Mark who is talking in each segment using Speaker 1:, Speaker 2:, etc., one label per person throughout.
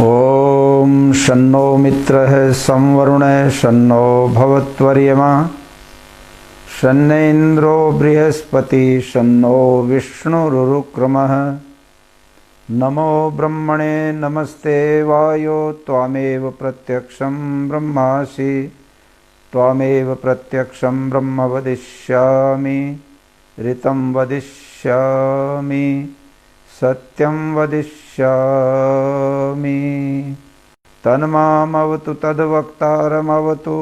Speaker 1: ओम शन्नो मित्रः संवरुणः शन्नो भवत्वर्यमा शन्न इंद्रो बृहस्पति शन्नो विष्णुरुक्रमः। नमो ब्रह्मणे नमस्ते वायो त्वामेव प्रत्यक्षं ब्रह्मासि त्वामेव प्रत्यक्षं ब्रह्म वदिष्यामि ऋतं वदिष्यामि सत्यं वदिष्यामि। तन्मामवतु तद्वक्तारमवतु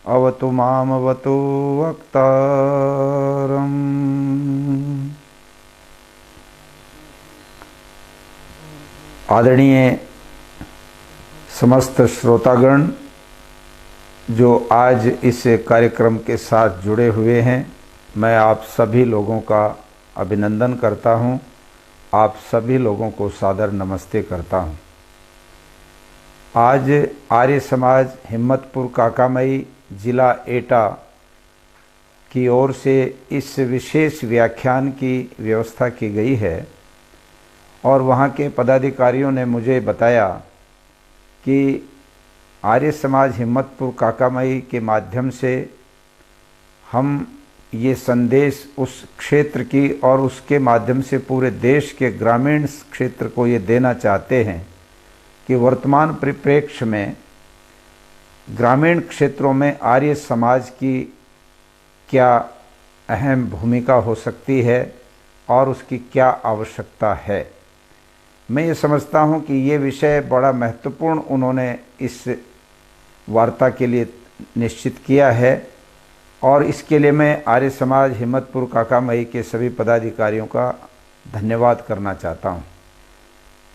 Speaker 1: अवतु मामवतु वक्तारम्। आदरणीय समस्त श्रोतागण जो आज इस कार्यक्रम के साथ जुड़े हुए हैं, मैं आप सभी लोगों का अभिनंदन करता हूं। आप सभी लोगों को सादर नमस्ते करता हूं। आज आर्य समाज हिम्मतपुर काकामई जिला एटा की ओर से इस विशेष व्याख्यान की व्यवस्था की गई है और वहां के पदाधिकारियों ने मुझे बताया कि आर्य समाज हिम्मतपुर काकामई के माध्यम से हम ये संदेश उस क्षेत्र की और उसके माध्यम से पूरे देश के ग्रामीण क्षेत्र को ये देना चाहते हैं कि वर्तमान परिप्रेक्ष्य में ग्रामीण क्षेत्रों में आर्य समाज की क्या अहम भूमिका हो सकती है और उसकी क्या आवश्यकता है। मैं ये समझता हूँ कि ये विषय बड़ा महत्वपूर्ण उन्होंने इस वार्ता के लिए निश्चित किया है और इसके लिए मैं आर्य समाज हिम्मतपुर काकामई के सभी पदाधिकारियों का धन्यवाद करना चाहता हूँ।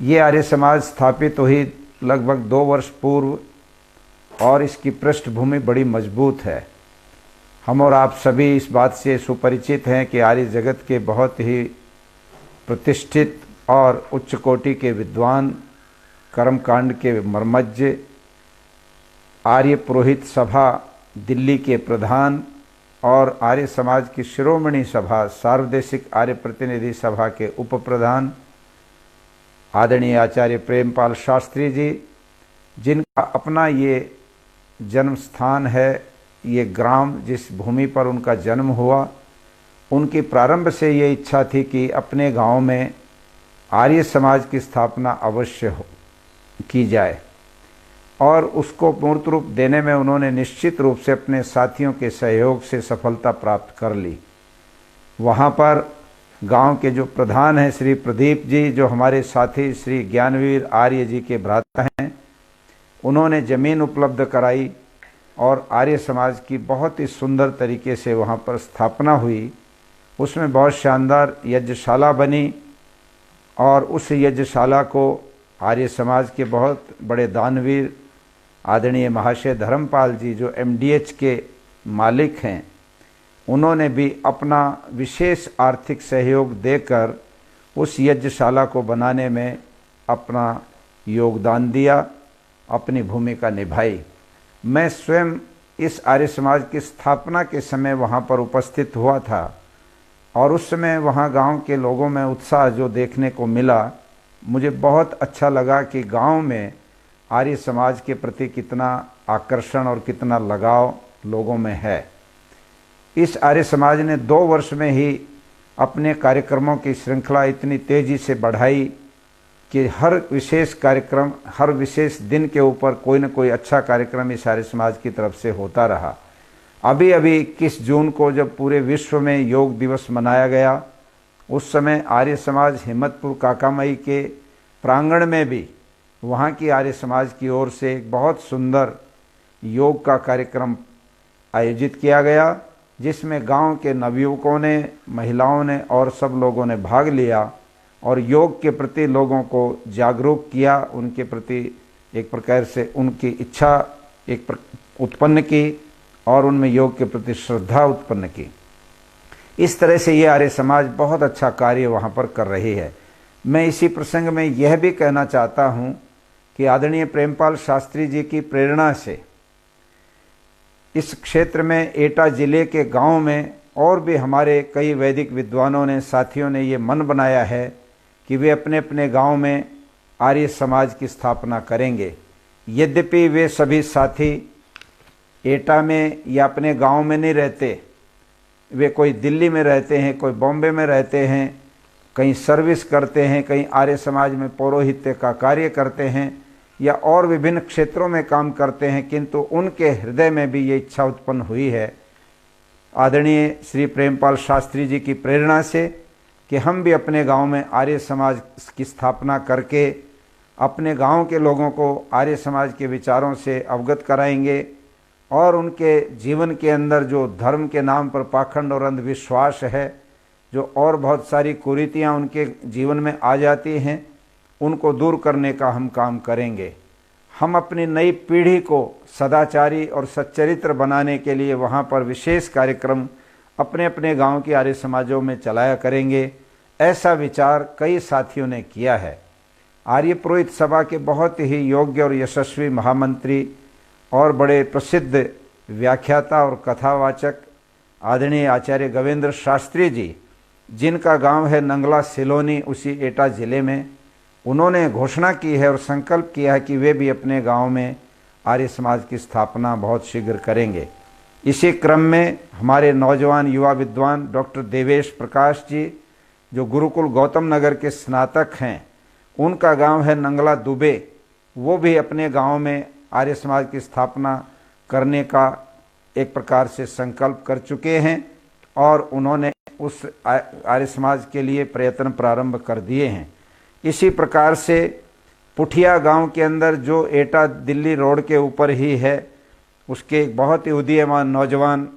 Speaker 1: ये आर्य समाज स्थापित हुई लगभग 2 वर्ष पूर्व और इसकी पृष्ठभूमि बड़ी मजबूत है। हम और आप सभी इस बात से सुपरिचित हैं कि आर्य जगत के बहुत ही प्रतिष्ठित और उच्च कोटि के विद्वान, कर्मकांड के मर्मज्ञ, आर्य पुरोहित सभा दिल्ली के प्रधान और आर्य समाज की शिरोमणि सभा सार्वदेशिक आर्य प्रतिनिधि सभा के उप प्रधान आदरणीय आचार्य प्रेमपाल शास्त्री जी, जिनका अपना ये जन्म स्थान है, ये ग्राम जिस भूमि पर उनका जन्म हुआ, उनकी प्रारंभ से ये इच्छा थी कि अपने गांव में आर्य समाज की स्थापना अवश्य की जाए और उसको मूर्त रूप देने में उन्होंने निश्चित रूप से अपने साथियों के सहयोग से सफलता प्राप्त कर ली। वहाँ पर गांव के जो प्रधान हैं श्री प्रदीप जी, जो हमारे साथी श्री ज्ञानवीर आर्य जी के भ्राता हैं, उन्होंने ज़मीन उपलब्ध कराई और आर्य समाज की बहुत ही सुंदर तरीके से वहाँ पर स्थापना हुई। उसमें बहुत शानदार यज्ञशाला बनी और उस यज्ञशाला को आर्य समाज के बहुत बड़े दानवीर आदरणीय महाशय धर्मपाल जी, जो MDH के मालिक हैं, उन्होंने भी अपना विशेष आर्थिक सहयोग देकर उस यज्ञशाला को बनाने में अपना योगदान दिया, अपनी भूमिका निभाई। मैं स्वयं इस आर्य समाज की स्थापना के समय वहाँ पर उपस्थित हुआ था और उस समय वहाँ गांव के लोगों में उत्साह जो देखने को मिला, मुझे बहुत अच्छा लगा कि गांव में आर्य समाज के प्रति कितना आकर्षण और कितना लगाव लोगों में है। इस आर्य समाज ने 2 वर्ष में ही अपने कार्यक्रमों की श्रृंखला इतनी तेजी से बढ़ाई कि हर विशेष कार्यक्रम, हर विशेष दिन के ऊपर कोई न कोई अच्छा कार्यक्रम इस आर्य समाज की तरफ से होता रहा। अभी 21 जून को जब पूरे विश्व में योग दिवस मनाया गया, उस समय आर्य समाज हिम्मतपुर काकामई के प्रांगण में भी वहाँ की आर्य समाज की ओर से एक बहुत सुंदर योग का कार्यक्रम आयोजित किया गया, जिसमें गांव के नवयुवकों ने, महिलाओं ने और सब लोगों ने भाग लिया और योग के प्रति लोगों को जागरूक किया, उनके प्रति एक प्रकार से उनकी इच्छा उत्पन्न की और उनमें योग के प्रति श्रद्धा उत्पन्न की। इस तरह से ये आर्य समाज बहुत अच्छा कार्य वहाँ पर कर रही है। मैं इसी प्रसंग में यह भी कहना चाहता हूँ कि आदरणीय प्रेमपाल शास्त्री जी की प्रेरणा से इस क्षेत्र में एटा जिले के गांव में और भी हमारे कई वैदिक विद्वानों ने, साथियों ने ये मन बनाया है कि वे अपने अपने गांव में आर्य समाज की स्थापना करेंगे। यद्यपि वे सभी साथी एटा में या अपने गांव में नहीं रहते, वे कोई दिल्ली में रहते हैं, कोई बॉम्बे में रहते हैं, कहीं सर्विस करते हैं, कहीं आर्य समाज में पौरोहित्य का कार्य करते हैं या और विभिन्न क्षेत्रों में काम करते हैं, किंतु उनके हृदय में भी ये इच्छा उत्पन्न हुई है आदरणीय श्री प्रेमपाल शास्त्री जी की प्रेरणा से कि हम भी अपने गांव में आर्य समाज की स्थापना करके अपने गांव के लोगों को आर्य समाज के विचारों से अवगत कराएंगे और उनके जीवन के अंदर जो धर्म के नाम पर पाखंड और अंधविश्वास है, जो और बहुत सारी कुरीतियाँ उनके जीवन में आ जाती हैं, उनको दूर करने का हम काम करेंगे। हम अपनी नई पीढ़ी को सदाचारी और सच्चरित्र बनाने के लिए वहाँ पर विशेष कार्यक्रम अपने अपने गांव के आर्य समाजों में चलाया करेंगे। ऐसा विचार कई साथियों ने किया है। आर्य पुरोहित सभा के बहुत ही योग्य और यशस्वी महामंत्री और बड़े प्रसिद्ध व्याख्याता और कथावाचक आदरणीय आचार्य गवेंद्र शास्त्री जी, जिनका गांव है नंगला सिलोनी, उसी एटा जिले में, उन्होंने घोषणा की है और संकल्प किया है कि वे भी अपने गांव में आर्य समाज की स्थापना बहुत शीघ्र करेंगे। इसी क्रम में हमारे नौजवान युवा विद्वान डॉक्टर देवेश प्रकाश जी, जो गुरुकुल गौतम नगर के स्नातक हैं, उनका गांव है नंगला दुबे, वो भी अपने गांव में आर्य समाज की स्थापना करने का एक प्रकार से संकल्प कर चुके हैं और उन्होंने उस आर्य समाज के लिए प्रयत्न प्रारंभ कर दिए हैं। इसी प्रकार से पुठिया गांव के अंदर, जो एटा दिल्ली रोड के ऊपर ही है, उसके एक बहुत ही उदीयमान नौजवान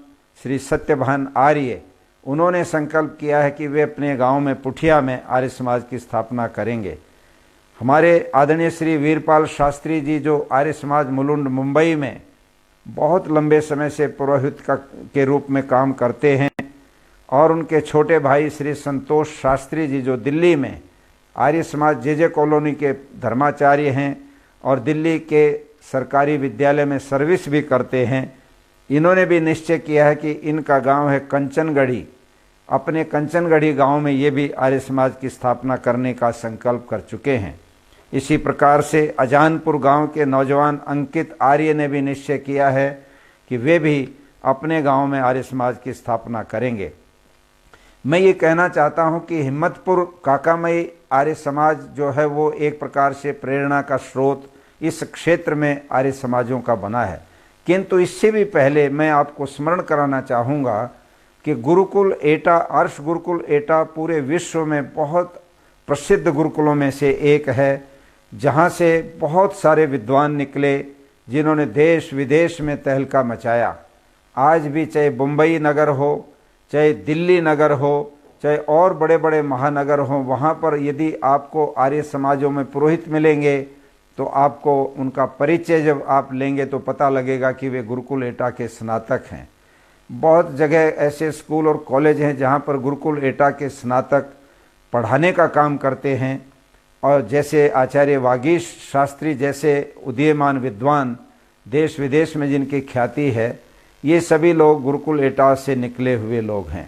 Speaker 1: श्री सत्यभान आर्य, उन्होंने संकल्प किया है कि वे अपने गांव में पुठिया में आर्य समाज की स्थापना करेंगे। हमारे आदरणीय श्री वीरपाल शास्त्री जी, जो आर्य समाज मुलुंड मुंबई में बहुत लंबे समय से पुरोहित के रूप में काम करते हैं, और उनके छोटे भाई श्री संतोष शास्त्री जी, जो दिल्ली में आर्य समाज जे कॉलोनी के धर्माचार्य हैं और दिल्ली के सरकारी विद्यालय में सर्विस भी करते हैं, इन्होंने भी निश्चय किया है कि इनका गांव है कंचनगढ़ी। अपने कंचनगढ़ी गांव में ये भी आर्य समाज की स्थापना करने का संकल्प कर चुके हैं। इसी प्रकार से अजानपुर गांव के नौजवान अंकित आर्य ने भी निश्चय किया है कि वे भी अपने गांव में आर्य समाज की स्थापना करेंगे। मैं ये कहना चाहता हूं कि हिम्मतपुर काकामई आर्य समाज जो है वो एक प्रकार से प्रेरणा का स्रोत इस क्षेत्र में आर्य समाजों का बना है, किंतु इससे भी पहले मैं आपको स्मरण कराना चाहूँगा कि गुरुकुल एटा, अर्श गुरुकुल एटा पूरे विश्व में बहुत प्रसिद्ध गुरुकुलों में से एक है, जहाँ से बहुत सारे विद्वान निकले जिन्होंने देश विदेश में तहलका मचाया। आज भी चाहे मुंबई नगर हो, चाहे दिल्ली नगर हो, चाहे और बड़े बड़े महानगर हों, वहाँ पर यदि आपको आर्य समाजों में पुरोहित मिलेंगे तो आपको उनका परिचय जब आप लेंगे तो पता लगेगा कि वे गुरुकुल एटा के स्नातक हैं। बहुत जगह ऐसे स्कूल और कॉलेज हैं जहाँ पर गुरुकुल एटा के स्नातक पढ़ाने का काम करते हैं, और जैसे आचार्य वागीश शास्त्री जैसे उदीयमान विद्वान देश विदेश में जिनकी ख्याति है, ये सभी लोग गुरुकुल एटा से निकले हुए लोग हैं।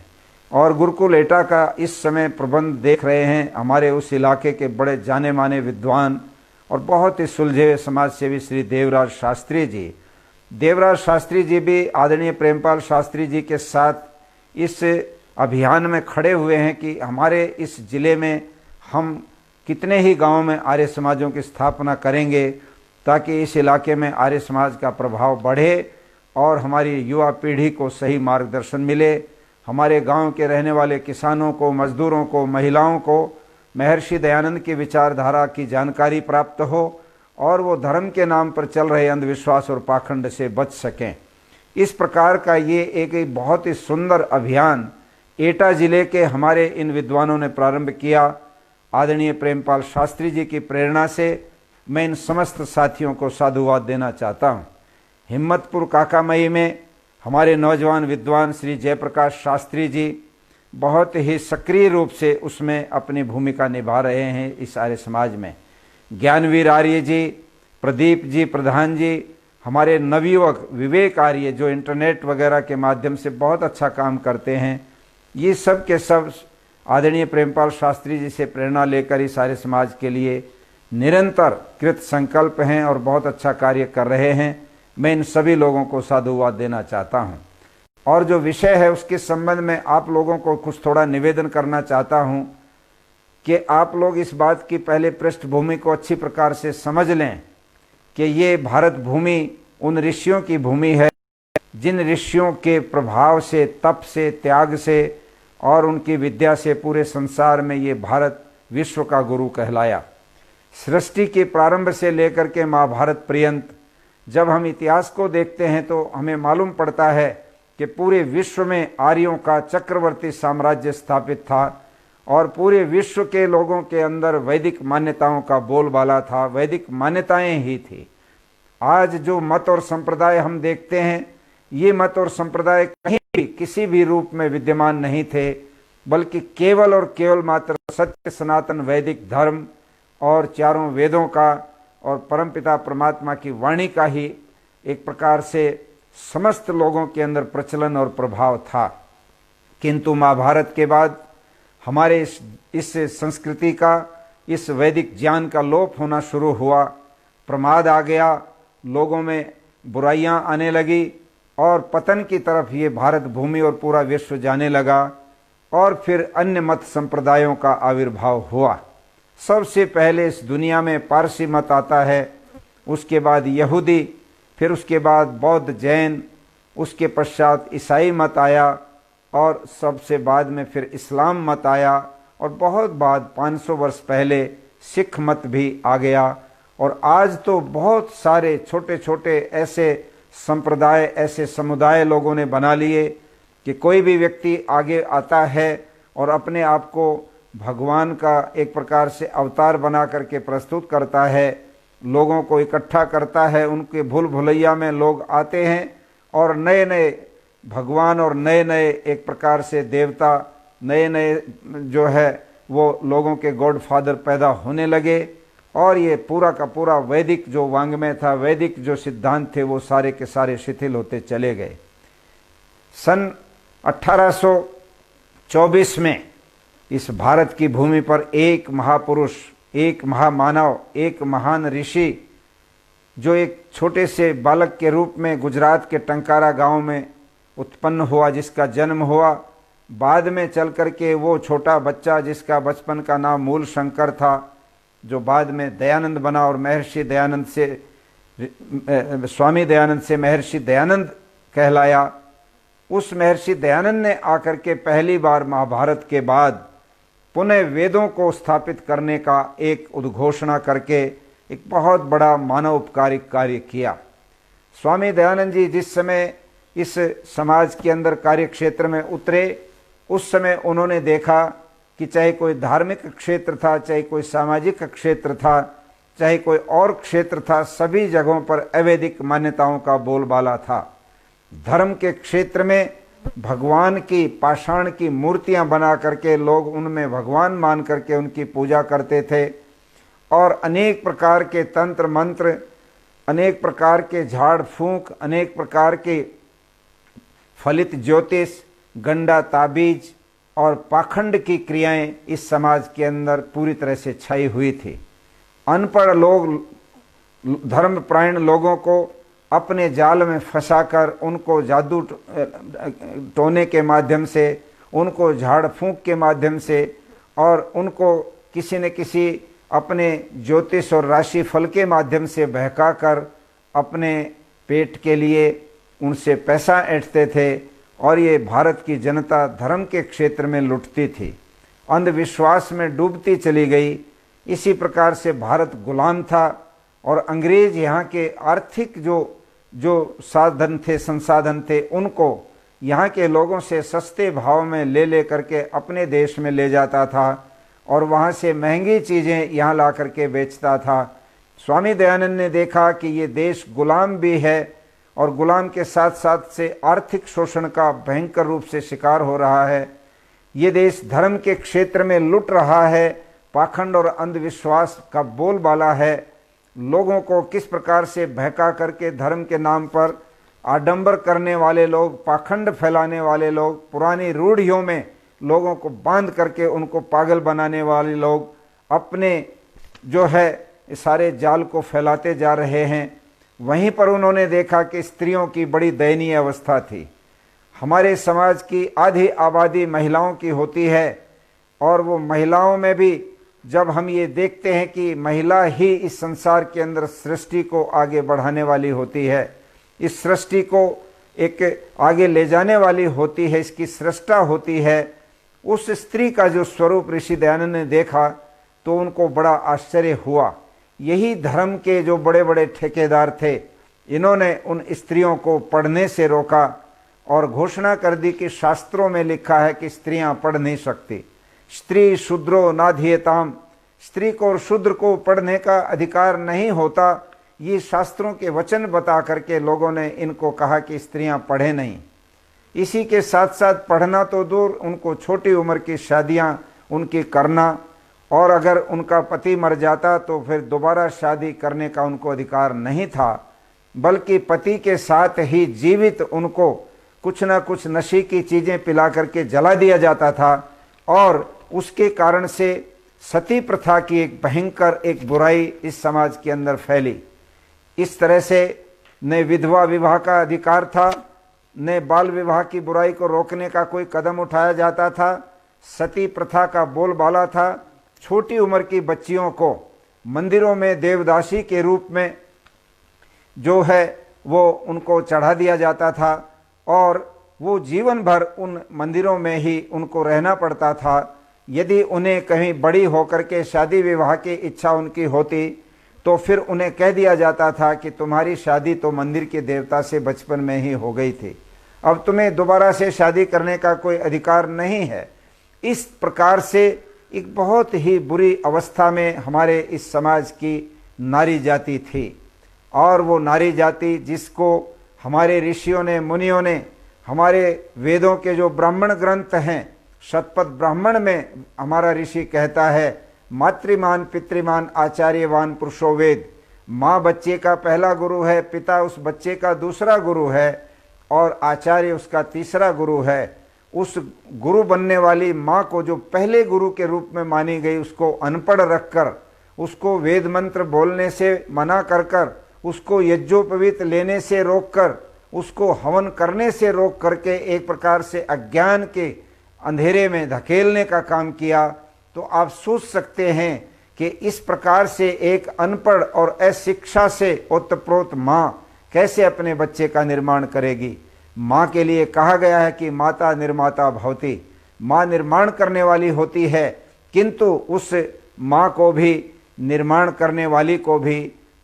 Speaker 1: और गुरुकुल एटा का इस समय प्रबंध देख रहे हैं हमारे उस इलाके के बड़े जाने माने विद्वान और बहुत ही सुलझे हुए समाज सेवी श्री देवराज शास्त्री जी। देवराज शास्त्री जी भी आदरणीय प्रेमपाल शास्त्री जी के साथ इस अभियान में खड़े हुए हैं कि हमारे इस जिले में हम कितने ही गांवों में आर्य समाजों की स्थापना करेंगे ताकि इस इलाके में आर्य समाज का प्रभाव बढ़े और हमारी युवा पीढ़ी को सही मार्गदर्शन मिले। हमारे गांव के रहने वाले किसानों को, मजदूरों को, महिलाओं को महर्षि दयानंद की विचारधारा की जानकारी प्राप्त हो और वो धर्म के नाम पर चल रहे अंधविश्वास और पाखंड से बच सकें। इस प्रकार का ये एक बहुत ही सुंदर अभियान एटा जिले के हमारे इन विद्वानों ने प्रारंभ किया। आदरणीय प्रेमपाल शास्त्री जी की प्रेरणा से मैं इन समस्त साथियों को साधुवाद देना चाहता हूँ। हिम्मतपुर काकामई में हमारे नौजवान विद्वान श्री जयप्रकाश शास्त्री जी बहुत ही सक्रिय रूप से उसमें अपनी भूमिका निभा रहे हैं इस आर्य समाज में। ज्ञानवीर आर्य जी, प्रदीप जी प्रधान जी, हमारे नवयुवक विवेक आर्य जो इंटरनेट वगैरह के माध्यम से बहुत अच्छा काम करते हैं, ये सब के सब आदरणीय प्रेमपाल शास्त्री जी से प्रेरणा लेकर इस आर्य समाज के लिए निरंतर कृत संकल्प हैं और बहुत अच्छा कार्य कर रहे हैं। मैं इन सभी लोगों को साधुवाद देना चाहता हूं। और जो विषय है उसके संबंध में आप लोगों को कुछ थोड़ा निवेदन करना चाहता हूं कि आप लोग इस बात की पहले पृष्ठभूमि को अच्छी प्रकार से समझ लें कि ये भारत भूमि उन ऋषियों की भूमि है जिन ऋषियों के प्रभाव से, तप से, त्याग से और उनकी विद्या से पूरे संसार में ये भारत विश्व का गुरु कहलाया। सृष्टि के प्रारंभ से लेकर के महाभारत पर्यंत जब हम इतिहास को देखते हैं तो हमें मालूम पड़ता है कि पूरे विश्व में आर्यों का चक्रवर्ती साम्राज्य स्थापित था और पूरे विश्व के लोगों के अंदर वैदिक मान्यताओं का बोलबाला था, वैदिक मान्यताएं ही थी। आज जो मत और संप्रदाय हम देखते हैं, ये मत और संप्रदाय कहीं भी किसी भी रूप में विद्यमान नहीं थे, बल्कि केवल और केवल मात्र सत्य सनातन वैदिक धर्म और चारों वेदों का और परमपिता परमात्मा की वाणी का ही एक प्रकार से समस्त लोगों के अंदर प्रचलन और प्रभाव था। किंतु महाभारत के बाद हमारे इस संस्कृति का, इस वैदिक ज्ञान का लोप होना शुरू हुआ, प्रमाद आ गया, लोगों में बुराइयां आने लगी और पतन की तरफ ये भारत भूमि और पूरा विश्व जाने लगा और फिर अन्य मत संप्रदायों का आविर्भाव हुआ। सबसे पहले इस दुनिया में पारसी मत आता है, उसके बाद यहूदी, फिर उसके बाद बौद्ध, जैन, उसके पश्चात ईसाई मत आया और सबसे बाद में फिर इस्लाम मत आया और बहुत बाद 500 वर्ष पहले सिख मत भी आ गया। और आज तो बहुत सारे छोटे छोटे ऐसे संप्रदाय, ऐसे समुदाय लोगों ने बना लिए कि कोई भी व्यक्ति आगे आता है और अपने आप को भगवान का एक प्रकार से अवतार बना करके प्रस्तुत करता है, लोगों को इकट्ठा करता है, उनके भूल भुलैया में लोग आते हैं और नए नए भगवान और नए नए एक प्रकार से देवता, नए नए जो है वो लोगों के गॉड फादर पैदा होने लगे और ये पूरा का पूरा वैदिक जो वांग्मय था, वैदिक जो सिद्धांत थे, वो सारे के सारे शिथिल होते चले गए। सन 1824 में इस भारत की भूमि पर एक महापुरुष, एक महामानव, एक महान ऋषि जो एक छोटे से बालक के रूप में गुजरात के टंकारा गांव में उत्पन्न हुआ, जिसका जन्म हुआ, बाद में चल कर के वो छोटा बच्चा जिसका बचपन का नाम मूल शंकर था, जो बाद में दयानंद बना और महर्षि दयानंद से, स्वामी दयानंद से महर्षि दयानंद कहलाया। उस महर्षि दयानंद ने आकर के पहली बार महाभारत के बाद पुनः वेदों को स्थापित करने का एक उद्घोषणा करके एक बहुत बड़ा मानवोपकारिक कार्य किया। स्वामी दयानंद जी जिस समय इस समाज के अंदर कार्य क्षेत्र में उतरे, उस समय उन्होंने देखा कि चाहे कोई धार्मिक क्षेत्र था, चाहे कोई सामाजिक क्षेत्र था, चाहे कोई और क्षेत्र था, सभी जगहों पर अवैदिक मान्यताओं का बोलबाला था। धर्म के क्षेत्र में भगवान की पाषाण की मूर्तियां बना करके लोग उनमें भगवान मान करके उनकी पूजा करते थे और अनेक प्रकार के तंत्र मंत्र, अनेक प्रकार के झाड़ फूंक, अनेक प्रकार के फलित ज्योतिष, गंडा ताबीज और पाखंड की क्रियाएं इस समाज के अंदर पूरी तरह से छाई हुई थी। अनपढ़ लोग, धर्मपरायण लोगों को अपने जाल में फंसाकर उनको जादू टोने के माध्यम से, उनको झाड़ फूंक के माध्यम से और उनको किसी न किसी अपने ज्योतिष और राशि फल के माध्यम से बहकाकर अपने पेट के लिए उनसे पैसा ऐंठते थे और ये भारत की जनता धर्म के क्षेत्र में लुटती थी, अंधविश्वास में डूबती चली गई। इसी प्रकार से भारत गुलाम था और अंग्रेज यहाँ के आर्थिक जो साधन थे, संसाधन थे, उनको यहाँ के लोगों से सस्ते भाव में ले करके अपने देश में ले जाता था और वहाँ से महंगी चीज़ें यहाँ ला करके बेचता था। स्वामी दयानंद ने देखा कि ये देश गुलाम भी है और गुलाम के साथ साथ से आर्थिक शोषण का भयंकर रूप से शिकार हो रहा है। ये देश धर्म के क्षेत्र में लुट रहा है, पाखंड और अंधविश्वास का बोलबाला है। लोगों को किस प्रकार से बहका करके धर्म के नाम पर आडंबर करने वाले लोग, पाखंड फैलाने वाले लोग, पुरानी रूढ़ियों में लोगों को बांध करके उनको पागल बनाने वाले लोग अपने जो है सारे जाल को फैलाते जा रहे हैं। वहीं पर उन्होंने देखा कि स्त्रियों की बड़ी दयनीय अवस्था थी। हमारे समाज की आधी आबादी महिलाओं की होती है, और वो महिलाओं में भी जब हम ये देखते हैं कि महिला ही इस संसार के अंदर सृष्टि को आगे बढ़ाने वाली होती है, इस सृष्टि को एक आगे ले जाने वाली होती है, इसकी सृष्टा होती है, उस स्त्री का जो स्वरूप ऋषि दयानंद ने देखा तो उनको बड़ा आश्चर्य हुआ। यही धर्म के जो बड़े बड़े ठेकेदार थे, इन्होंने उन स्त्रियों को पढ़ने से रोका और घोषणा कर दी कि शास्त्रों में लिखा है कि स्त्रियां पढ़ नहीं सकती। स्त्री शूद्रो नाधीयताम, स्त्री को और शूद्र को पढ़ने का अधिकार नहीं होता। ये शास्त्रों के वचन बता करके लोगों ने इनको कहा कि स्त्रियां पढ़े नहीं। इसी के साथ साथ पढ़ना तो दूर, उनको छोटी उम्र की शादियां उनकी करना, और अगर उनका पति मर जाता तो फिर दोबारा शादी करने का उनको अधिकार नहीं था, बल्कि पति के साथ ही जीवित उनको कुछ ना कुछ नशे की चीज़ें पिला करके जला दिया जाता था। और उसके कारण से सती प्रथा की एक भयंकर एक बुराई इस समाज के अंदर फैली। इस तरह से न विधवा विवाह का अधिकार था, न बाल विवाह की बुराई को रोकने का कोई कदम उठाया जाता था। सती प्रथा का बोलबाला था। छोटी उम्र की बच्चियों को मंदिरों में देवदासी के रूप में जो है वो उनको चढ़ा दिया जाता था, और वो जीवन भर उन मंदिरों में ही उनको रहना पड़ता था। यदि उन्हें कहीं बड़ी होकर के शादी विवाह की इच्छा उनकी होती तो फिर उन्हें कह दिया जाता था कि तुम्हारी शादी तो मंदिर के देवता से बचपन में ही हो गई थी, अब तुम्हें दोबारा से शादी करने का कोई अधिकार नहीं है। इस प्रकार से एक बहुत ही बुरी अवस्था में हमारे इस समाज की नारी जाति थी। और वो नारी जाति जिसको हमारे ऋषियों ने, मुनियों ने, हमारे वेदों के जो ब्राह्मण ग्रंथ हैं, शतपथ ब्राह्मण में हमारा ऋषि कहता है, मातृमान पितृमान आचार्यवान पुरुषो वेद। माँ बच्चे का पहला गुरु है, पिता उस बच्चे का दूसरा गुरु है, और आचार्य उसका तीसरा गुरु है। उस गुरु बनने वाली माँ को जो पहले गुरु के रूप में मानी गई, उसको अनपढ़ रखकर, उसको वेद मंत्र बोलने से मना कर कर, उसको यज्ञोपवीत लेने से रोककर, उसको हवन करने से रोक करके एक प्रकार से अज्ञान के अंधेरे में धकेलने का काम किया। तो आप सोच सकते हैं कि इस प्रकार से एक अनपढ़ और अशिक्षा से ओतप्रोत माँ कैसे अपने बच्चे का निर्माण करेगी। माँ के लिए कहा गया है कि माता निर्माता भवति, माँ निर्माण करने वाली होती है, किंतु उस माँ को भी, निर्माण करने वाली को भी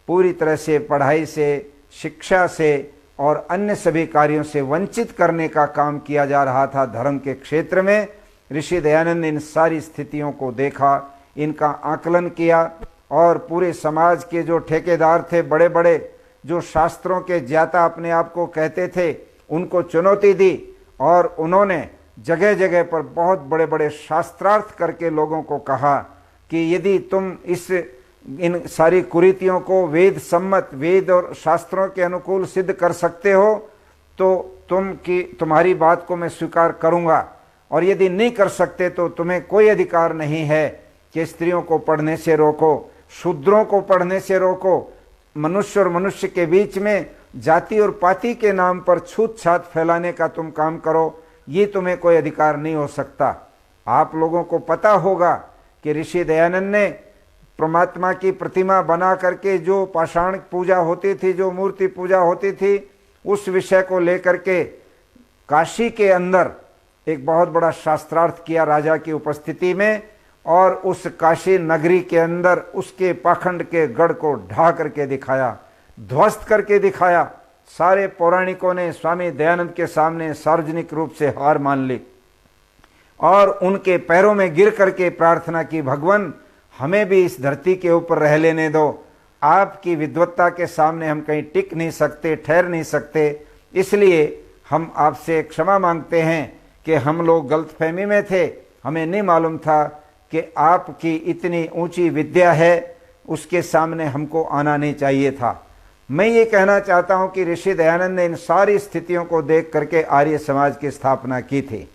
Speaker 1: पूरी तरह से पढ़ाई से, शिक्षा से और अन्य सभी कार्यों से वंचित करने का काम किया जा रहा था धर्म के क्षेत्र में। ऋषि दयानंद ने इन सारी स्थितियों को देखा, इनका आकलन किया, और पूरे समाज के जो ठेकेदार थे, बड़े बड़े जो शास्त्रों के ज्ञाता अपने आप को कहते थे, उनको चुनौती दी, और उन्होंने जगह जगह पर बहुत बड़े बड़े शास्त्रार्थ करके लोगों को कहा कि यदि तुम इन सारी कुरीतियों को वेद सम्मत, वेद और शास्त्रों के अनुकूल सिद्ध कर सकते हो तो तुम्हारी बात को मैं स्वीकार करूंगा, और यदि नहीं कर सकते तो तुम्हें कोई अधिकार नहीं है कि स्त्रियों को पढ़ने से रोको, शूद्रों को पढ़ने से रोको, मनुष्य और मनुष्य के बीच में जाति और पाति के नाम पर छूत छात फैलाने का तुम काम करो, ये तुम्हें कोई अधिकार नहीं हो सकता। आप लोगों को पता होगा कि ऋषि दयानंद ने परमात्मा की प्रतिमा बना करके जो पाषाण पूजा होती थी, जो मूर्ति पूजा होती थी, उस विषय को लेकर के काशी के अंदर एक बहुत बड़ा शास्त्रार्थ किया राजा की उपस्थिति में, और उस काशी नगरी के अंदर उसके पाखंड के गढ़ को ढा करके दिखाया, ध्वस्त करके दिखाया। सारे पौराणिकों ने स्वामी दयानंद के सामने सार्वजनिक रूप से हार मान ली और उनके पैरों में गिर करके प्रार्थना की, भगवान हमें भी इस धरती के ऊपर रह लेने दो, आपकी विद्वत्ता के सामने हम कहीं टिक नहीं सकते, ठहर नहीं सकते, इसलिए हम आपसे क्षमा मांगते हैं कि हम लोग गलतफहमी में थे, हमें नहीं मालूम था कि आपकी इतनी ऊंची विद्या है, उसके सामने हमको आना नहीं चाहिए था। मैं ये कहना चाहता हूँ कि ऋषि दयानंद ने इन सारी स्थितियों को देख करके आर्य समाज की स्थापना की थी,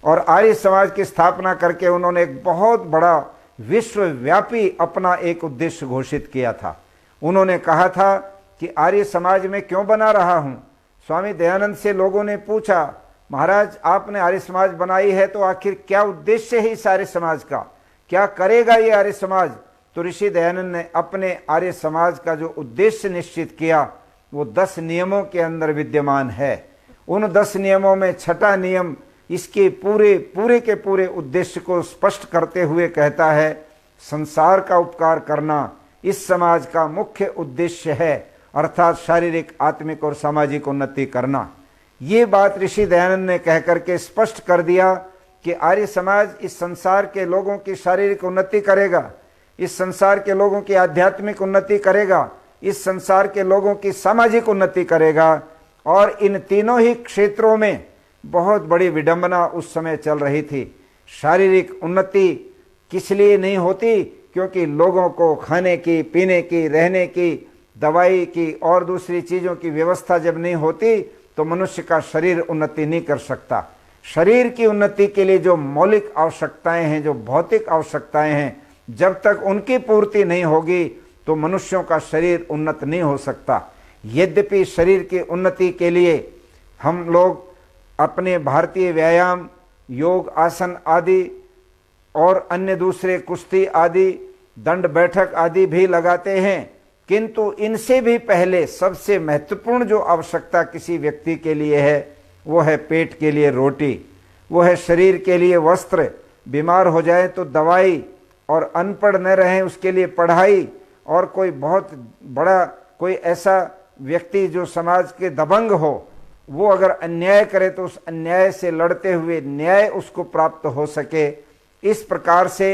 Speaker 1: और आर्य समाज की स्थापना करके उन्होंने एक बहुत बड़ा विश्वव्यापी अपना एक उद्देश्य घोषित किया था। उन्होंने कहा था कि आर्य समाज में क्यों बना रहा हूं। स्वामी दयानंद से लोगों ने पूछा, महाराज आपने आर्य समाज बनाई है तो आखिर क्या उद्देश्य है इस आर्य समाज का, क्या करेगा ये आर्य समाज। तो ऋषि दयानंद ने अपने आर्य समाज का जो उद्देश्य निश्चित किया वो 10 नियमों के अंदर विद्यमान है। उन 10 नियमों में छठा नियम इसके पूरे के पूरे उद्देश्य को स्पष्ट करते हुए कहता है, संसार का उपकार करना इस समाज का मुख्य उद्देश्य है, अर्थात शारीरिक, आत्मिक और सामाजिक उन्नति करना। ये बात ऋषि दयानंद ने कहकर के स्पष्ट कर दिया कि आर्य समाज इस संसार के लोगों की शारीरिक उन्नति करेगा, इस संसार के लोगों की आध्यात्मिक उन्नति करेगा, इस संसार के लोगों की सामाजिक उन्नति करेगा। और इन तीनों ही क्षेत्रों में बहुत बड़ी विडंबना उस समय चल रही थी। शारीरिक उन्नति किस लिए नहीं होती, क्योंकि लोगों को खाने की, पीने की, रहने की, दवाई की और दूसरी चीज़ों की व्यवस्था जब नहीं होती तो मनुष्य का शरीर उन्नति नहीं कर सकता। शरीर की उन्नति के लिए जो मौलिक आवश्यकताएं हैं, जो भौतिक आवश्यकताएं हैं, जब तक उनकी पूर्ति नहीं होगी तो मनुष्यों का शरीर उन्नत नहीं हो सकता। यद्यपि शरीर की उन्नति के लिए हम लोग अपने भारतीय व्यायाम, योग, आसन आदि और अन्य दूसरे कुश्ती आदि, दंड बैठक आदि भी लगाते हैं, किंतु इनसे भी पहले सबसे महत्वपूर्ण जो आवश्यकता किसी व्यक्ति के लिए है वो है पेट के लिए रोटी, वो है शरीर के लिए वस्त्र, बीमार हो जाए तो दवाई, और अनपढ़ न रहें उसके लिए पढ़ाई, और कोई बहुत बड़ा कोई ऐसा व्यक्ति जो समाज के दबंग हो वो अगर अन्याय करे तो उस अन्याय से लड़ते हुए न्याय उसको प्राप्त हो सके। इस प्रकार से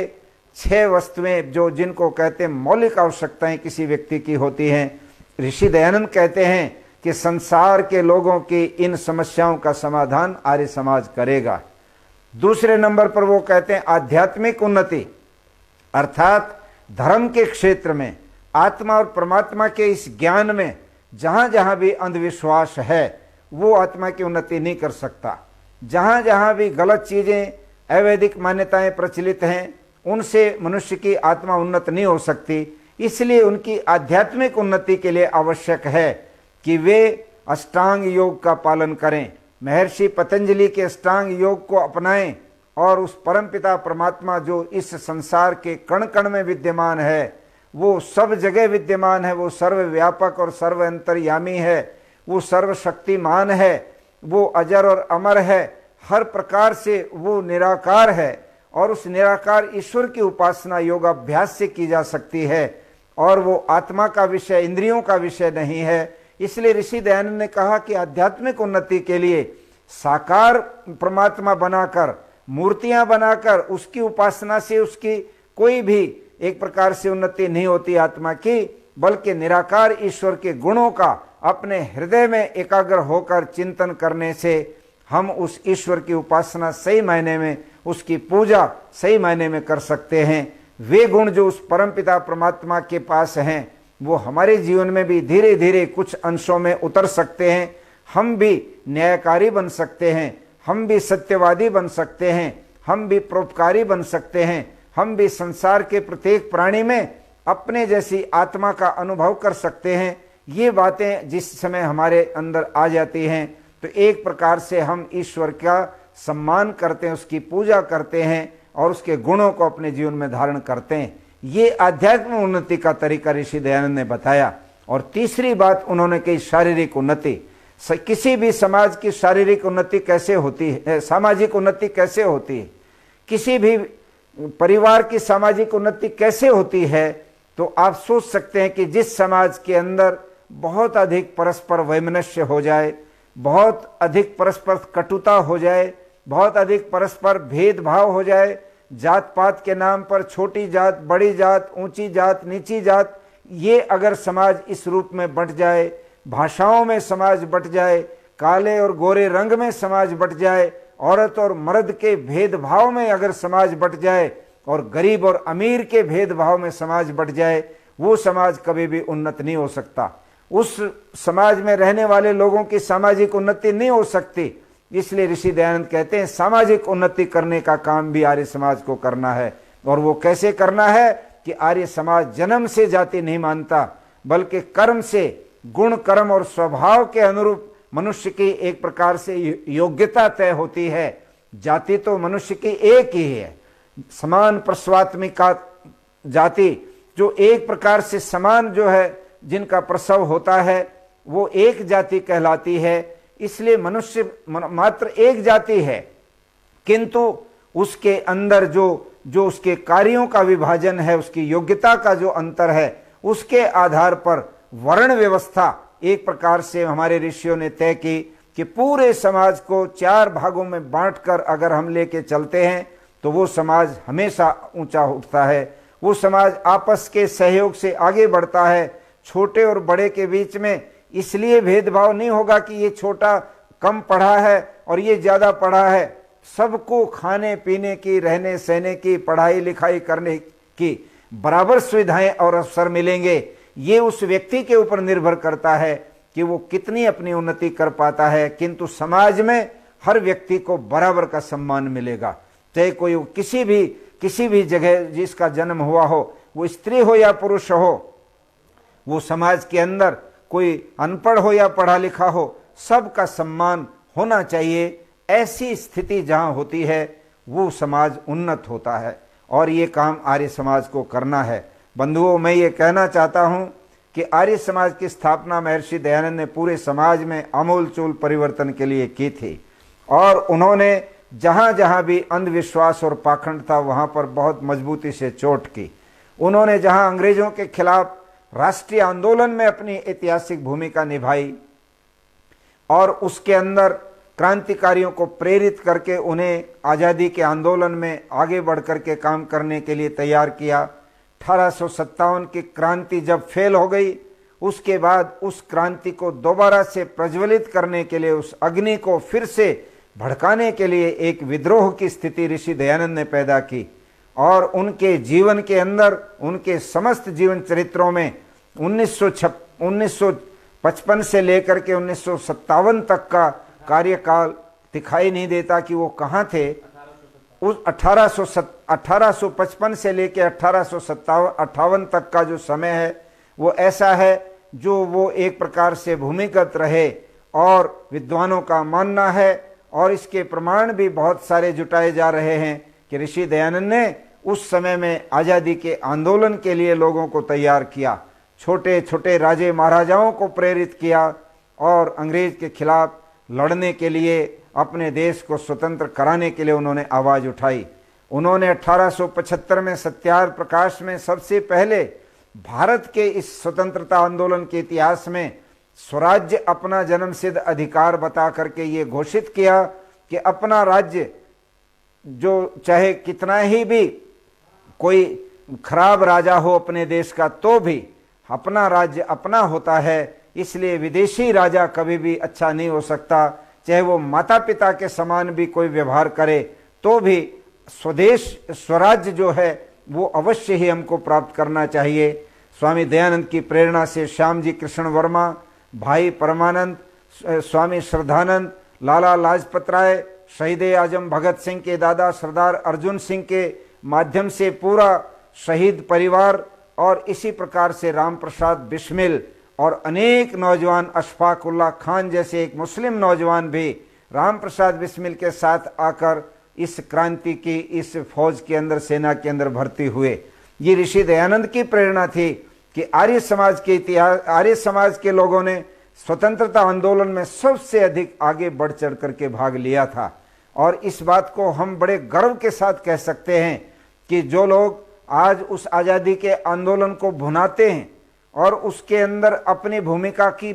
Speaker 1: 6 वस्तुएं जो जिनको कहते हैं मौलिक आवश्यकताएं किसी व्यक्ति की होती हैं, ऋषि दयानंद कहते हैं कि संसार के लोगों की इन समस्याओं का समाधान आर्य समाज करेगा। दूसरे नंबर पर वो कहते हैं आध्यात्मिक उन्नति, अर्थात धर्म के क्षेत्र में, आत्मा और परमात्मा के इस ज्ञान में जहां जहां भी अंधविश्वास है वो आत्मा की उन्नति नहीं कर सकता। जहां जहां भी गलत चीजें, अवैधिक मान्यताएं प्रचलित हैं, उनसे मनुष्य की आत्मा उन्नत नहीं हो सकती। इसलिए उनकी आध्यात्मिक उन्नति के लिए आवश्यक है कि वे अष्टांग योग का पालन करें, महर्षि पतंजलि के अष्टांग योग को अपनाएं और उस परमपिता परमात्मा जो इस संसार के कण कण में विद्यमान है, वो सब जगह विद्यमान है, वो सर्वव्यापक और सर्व अंतर्यामी है, वो सर्वशक्तिमान है, वो अजर और अमर है, हर प्रकार से वो निराकार है और उस निराकार ईश्वर की उपासना योगाभ्यास से की जा सकती है और वो आत्मा का विषय, इंद्रियों का विषय नहीं है। इसलिए ऋषि दयानंद ने कहा कि आध्यात्मिक उन्नति के लिए साकार परमात्मा बनाकर, मूर्तियां बनाकर उसकी उपासना से उसकी कोई भी एक प्रकार से उन्नति नहीं होती आत्मा की, बल्कि निराकार ईश्वर के गुणों का अपने हृदय में एकाग्र होकर चिंतन करने से हम उस ईश्वर की उपासना सही मायने में, उसकी पूजा सही मायने में कर सकते हैं। वे गुण जो उस परमपिता परमात्मा के पास हैं वो हमारे जीवन में भी धीरे धीरे कुछ अंशों में उतर सकते हैं। हम भी न्यायकारी बन सकते हैं, हम भी सत्यवादी बन सकते हैं, हम भी परोपकारी बन सकते हैं, हम भी संसार के प्रत्येक प्राणी में अपने जैसी आत्मा का अनुभव कर सकते हैं। ये बातें जिस समय हमारे अंदर आ जाती हैं तो एक प्रकार से हम ईश्वर का सम्मान करते हैं, उसकी पूजा करते हैं और उसके गुणों को अपने जीवन में धारण करते हैं। ये आध्यात्मिक उन्नति का तरीका ऋषि दयानंद ने बताया। और तीसरी बात उन्होंने कही शारीरिक उन्नति। किसी भी समाज की शारीरिक उन्नति कैसे होती है, सामाजिक उन्नति कैसे होती है, किसी भी परिवार की सामाजिक उन्नति कैसे होती है, तो आप सोच सकते हैं कि जिस समाज के अंदर बहुत अधिक परस्पर वैमनस्य हो जाए, बहुत अधिक परस्पर कटुता हो जाए, बहुत अधिक परस्पर भेदभाव हो जाए, जात पात के नाम पर छोटी जात, बड़ी जात, ऊंची जात, नीची जात, ये अगर समाज इस रूप में बंट जाए, भाषाओं में समाज बंट जाए, काले और गोरे रंग में समाज बंट जाए, औरत और मर्द के भेदभाव में अगर समाज बंट जाए और गरीब और अमीर के भेदभाव में समाज बंट जाए, वो समाज कभी भी उन्नत नहीं हो सकता। उस समाज में रहने वाले लोगों की सामाजिक उन्नति नहीं हो सकती। इसलिए ऋषि दयानंद कहते हैं सामाजिक उन्नति करने का काम भी आर्य समाज को करना है। और वो कैसे करना है कि आर्य समाज जन्म से जाति नहीं मानता, बल्कि कर्म से, गुण कर्म और स्वभाव के अनुरूप मनुष्य की एक प्रकार से योग्यता तय होती है। जाति तो मनुष्य की एक ही है, समान प्रसवात्मिका जाति, जो एक प्रकार से समान जो है जिनका प्रसव होता है वो एक जाति कहलाती है। इसलिए मनुष्य मात्र एक जाति है, किंतु उसके अंदर जो उसके कार्यों का विभाजन है, उसकी योग्यता का जो अंतर है, उसके आधार पर वर्ण व्यवस्था एक प्रकार से हमारे ऋषियों ने तय की कि पूरे समाज को 4 भागों में बांटकर अगर हम लेके चलते हैं तो वो समाज हमेशा ऊंचा उठता है, वो समाज आपस के सहयोग से आगे बढ़ता है। छोटे और बड़े के बीच में इसलिए भेदभाव नहीं होगा कि ये छोटा कम पढ़ा है और ये ज्यादा पढ़ा है। सबको खाने पीने की, रहने सहने की, पढ़ाई लिखाई करने की बराबर सुविधाएं और अवसर मिलेंगे। ये उस व्यक्ति के ऊपर निर्भर करता है कि वो कितनी अपनी उन्नति कर पाता है, किंतु समाज में हर व्यक्ति को बराबर का सम्मान मिलेगा। चाहे कोई किसी भी जगह जिसका जन्म हुआ हो, वो स्त्री हो या पुरुष हो, वो समाज के अंदर कोई अनपढ़ हो या पढ़ा लिखा हो, सबका सम्मान होना चाहिए। ऐसी स्थिति जहां होती है वो समाज उन्नत होता है, और ये काम आर्य समाज को करना है। बंधुओं, मैं ये कहना चाहता हूं कि आर्य समाज की स्थापना महर्षि दयानंद ने पूरे समाज में आमूलचूल परिवर्तन के लिए की थी, और उन्होंने जहां जहां भी अंधविश्वास और पाखंड था वहां पर बहुत मजबूती से चोट की। उन्होंने जहां अंग्रेजों के खिलाफ राष्ट्रीय आंदोलन में अपनी ऐतिहासिक भूमिका निभाई और उसके अंदर क्रांतिकारियों को प्रेरित करके उन्हें आज़ादी के आंदोलन में आगे बढ़ करके काम करने के लिए तैयार किया। 1857 की क्रांति जब फेल हो गई, उसके बाद उस क्रांति को दोबारा से प्रज्वलित करने के लिए, उस अग्नि को फिर से भड़काने के लिए एक विद्रोह की स्थिति ऋषि दयानंद ने पैदा की, और उनके जीवन के अंदर, उनके समस्त जीवन चरित्रों में 1955 से लेकर के 1957 तक का कार्यकाल दिखाई नहीं देता कि वो कहाँ थे। उस 1855 से लेकर 1858 तक का जो समय है वो ऐसा है जो वो एक प्रकार से भूमिगत रहे, और विद्वानों का मानना है, और इसके प्रमाण भी बहुत सारे जुटाए जा रहे हैं कि ऋषि दयानंद ने उस समय में आज़ादी के आंदोलन के लिए लोगों को तैयार किया, छोटे छोटे राजे महाराजाओं को प्रेरित किया, और अंग्रेज के खिलाफ लड़ने के लिए, अपने देश को स्वतंत्र कराने के लिए उन्होंने आवाज़ उठाई। उन्होंने 1875 में सत्याग्रह प्रकाश में सबसे पहले भारत के इस स्वतंत्रता आंदोलन के इतिहास में स्वराज्य अपना जन्मसिद्ध अधिकार बता करके ये घोषित किया कि अपना राज्य, जो चाहे कितना ही भी कोई खराब राजा हो अपने देश का, तो भी अपना राज्य अपना होता है। इसलिए विदेशी राजा कभी भी अच्छा नहीं हो सकता, चाहे वो माता पिता के समान भी कोई व्यवहार करे, तो भी स्वदेश स्वराज्य जो है वो अवश्य ही हमको प्राप्त करना चाहिए। स्वामी दयानंद की प्रेरणा से श्याम जी कृष्ण वर्मा, भाई परमानंद, स्वामी श्रद्धानंद, लाला लाजपत राय, शहीद आजम भगत सिंह के दादा सरदार अर्जुन सिंह के माध्यम से पूरा शहीद परिवार, और इसी प्रकार से राम प्रसाद बिस्मिल और अनेक नौजवान, अशफाक उल्लाह खान जैसे एक मुस्लिम नौजवान भी राम प्रसाद बिस्मिल के साथ आकर इस क्रांति की, इस फौज के अंदर, सेना के अंदर भर्ती हुए। ये ऋषि दयानंद की प्रेरणा थी कि आर्य समाज के इतिहास, आर्य समाज के लोगों ने स्वतंत्रता आंदोलन में सबसे अधिक आगे बढ़ चढ़ करके भाग लिया था। और इस बात को हम बड़े गर्व के साथ कह सकते हैं कि जो लोग आज उस आज़ादी के आंदोलन को भुनाते हैं और उसके अंदर अपनी भूमिका की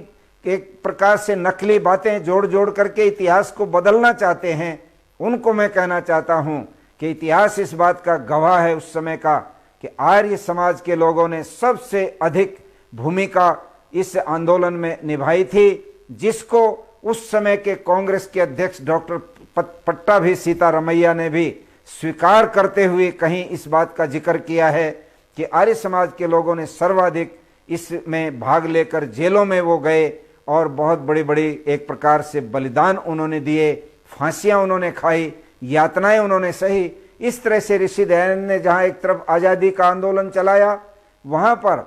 Speaker 1: एक प्रकार से नकली बातें जोड़ जोड़ करके इतिहास को बदलना चाहते हैं, उनको मैं कहना चाहता हूं कि इतिहास इस बात का गवाह है उस समय का कि आर्य समाज के लोगों ने सबसे अधिक भूमिका इस आंदोलन में निभाई थी, जिसको उस समय के कांग्रेस के अध्यक्ष डॉक्टर पट्टाभी सीतारमैया ने भी स्वीकार करते हुए कहीं इस बात का जिक्र किया है कि आर्य समाज के लोगों ने सर्वाधिक इसमें भाग लेकर जेलों में वो गए और बहुत बड़ी बड़ी एक प्रकार से बलिदान उन्होंने दिए, फांसियां उन्होंने खाई, यातनाएं उन्होंने सही। इस तरह से ऋषि दयानंद ने जहां एक तरफ आजादी का आंदोलन चलाया, वहां पर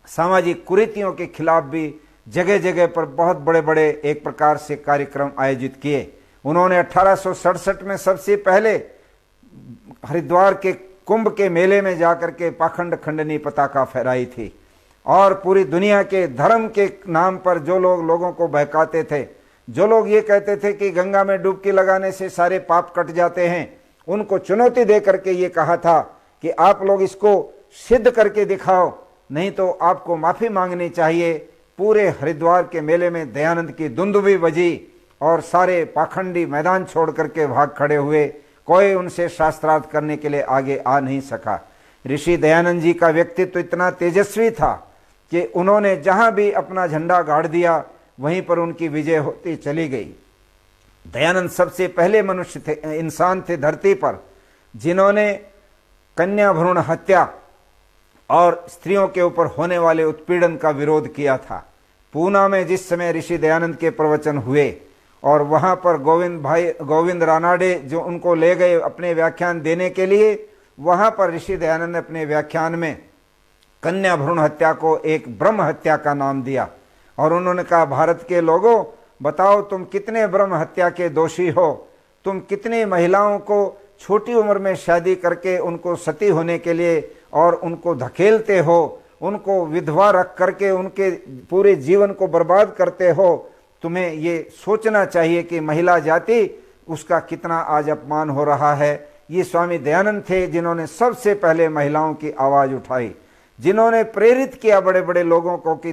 Speaker 1: सामाजिक कुरीतियों के खिलाफ भी जगह जगह पर बहुत बड़े बड़े एक प्रकार से कार्यक्रम आयोजित किए। उन्होंने 1867 में सबसे पहले हरिद्वार के कुंभ के मेले में जाकर के पाखंड खंडनी पताका फहराई थी और पूरी दुनिया के धर्म के नाम पर जो लोग लोगों को बहकाते थे, जो लोग ये कहते थे कि गंगा में डुबकी लगाने से सारे पाप कट जाते हैं, उनको चुनौती दे करके ये कहा था कि आप लोग इसको सिद्ध करके दिखाओ, नहीं तो आपको माफी मांगनी चाहिए। पूरे हरिद्वार के मेले में दयानंद की दुंदुभी बजी और सारे पाखंडी मैदान छोड़ करके भाग खड़े हुए। कोई उनसे शास्त्रार्थ करने के लिए आगे आ नहीं सका। ऋषि दयानंद जी का व्यक्तित्व इतना तेजस्वी था कि उन्होंने जहां भी अपना झंडा गाड़ दिया वहीं पर उनकी विजय होती चली गई। दयानंद सबसे पहले मनुष्य थे, इंसान थे धरती पर, जिन्होंने कन्या भ्रूण हत्या और स्त्रियों के ऊपर होने वाले उत्पीड़न का विरोध किया था। पूना में जिस समय ऋषि दयानंद के प्रवचन हुए और वहां पर गोविंद रानाडे जो उनको ले गए अपने व्याख्यान देने के लिए, वहां पर ऋषि दयानंद ने अपने व्याख्यान में कन्या भ्रूण हत्या को एक ब्रह्म हत्या का नाम दिया और उन्होंने कहा, भारत के लोगों बताओ तुम कितने ब्रह्म हत्या के दोषी हो, तुम कितनी महिलाओं को छोटी उम्र में शादी करके उनको सती होने के लिए और उनको धकेलते हो, उनको विधवा रख करके उनके पूरे जीवन को बर्बाद करते हो। तुम्हें ये सोचना चाहिए कि महिला जाति उसका कितना आज अपमान हो रहा है। ये स्वामी दयानंद थे जिन्होंने सबसे पहले महिलाओं की आवाज उठाई, जिन्होंने प्रेरित किया बड़े बड़े लोगों को कि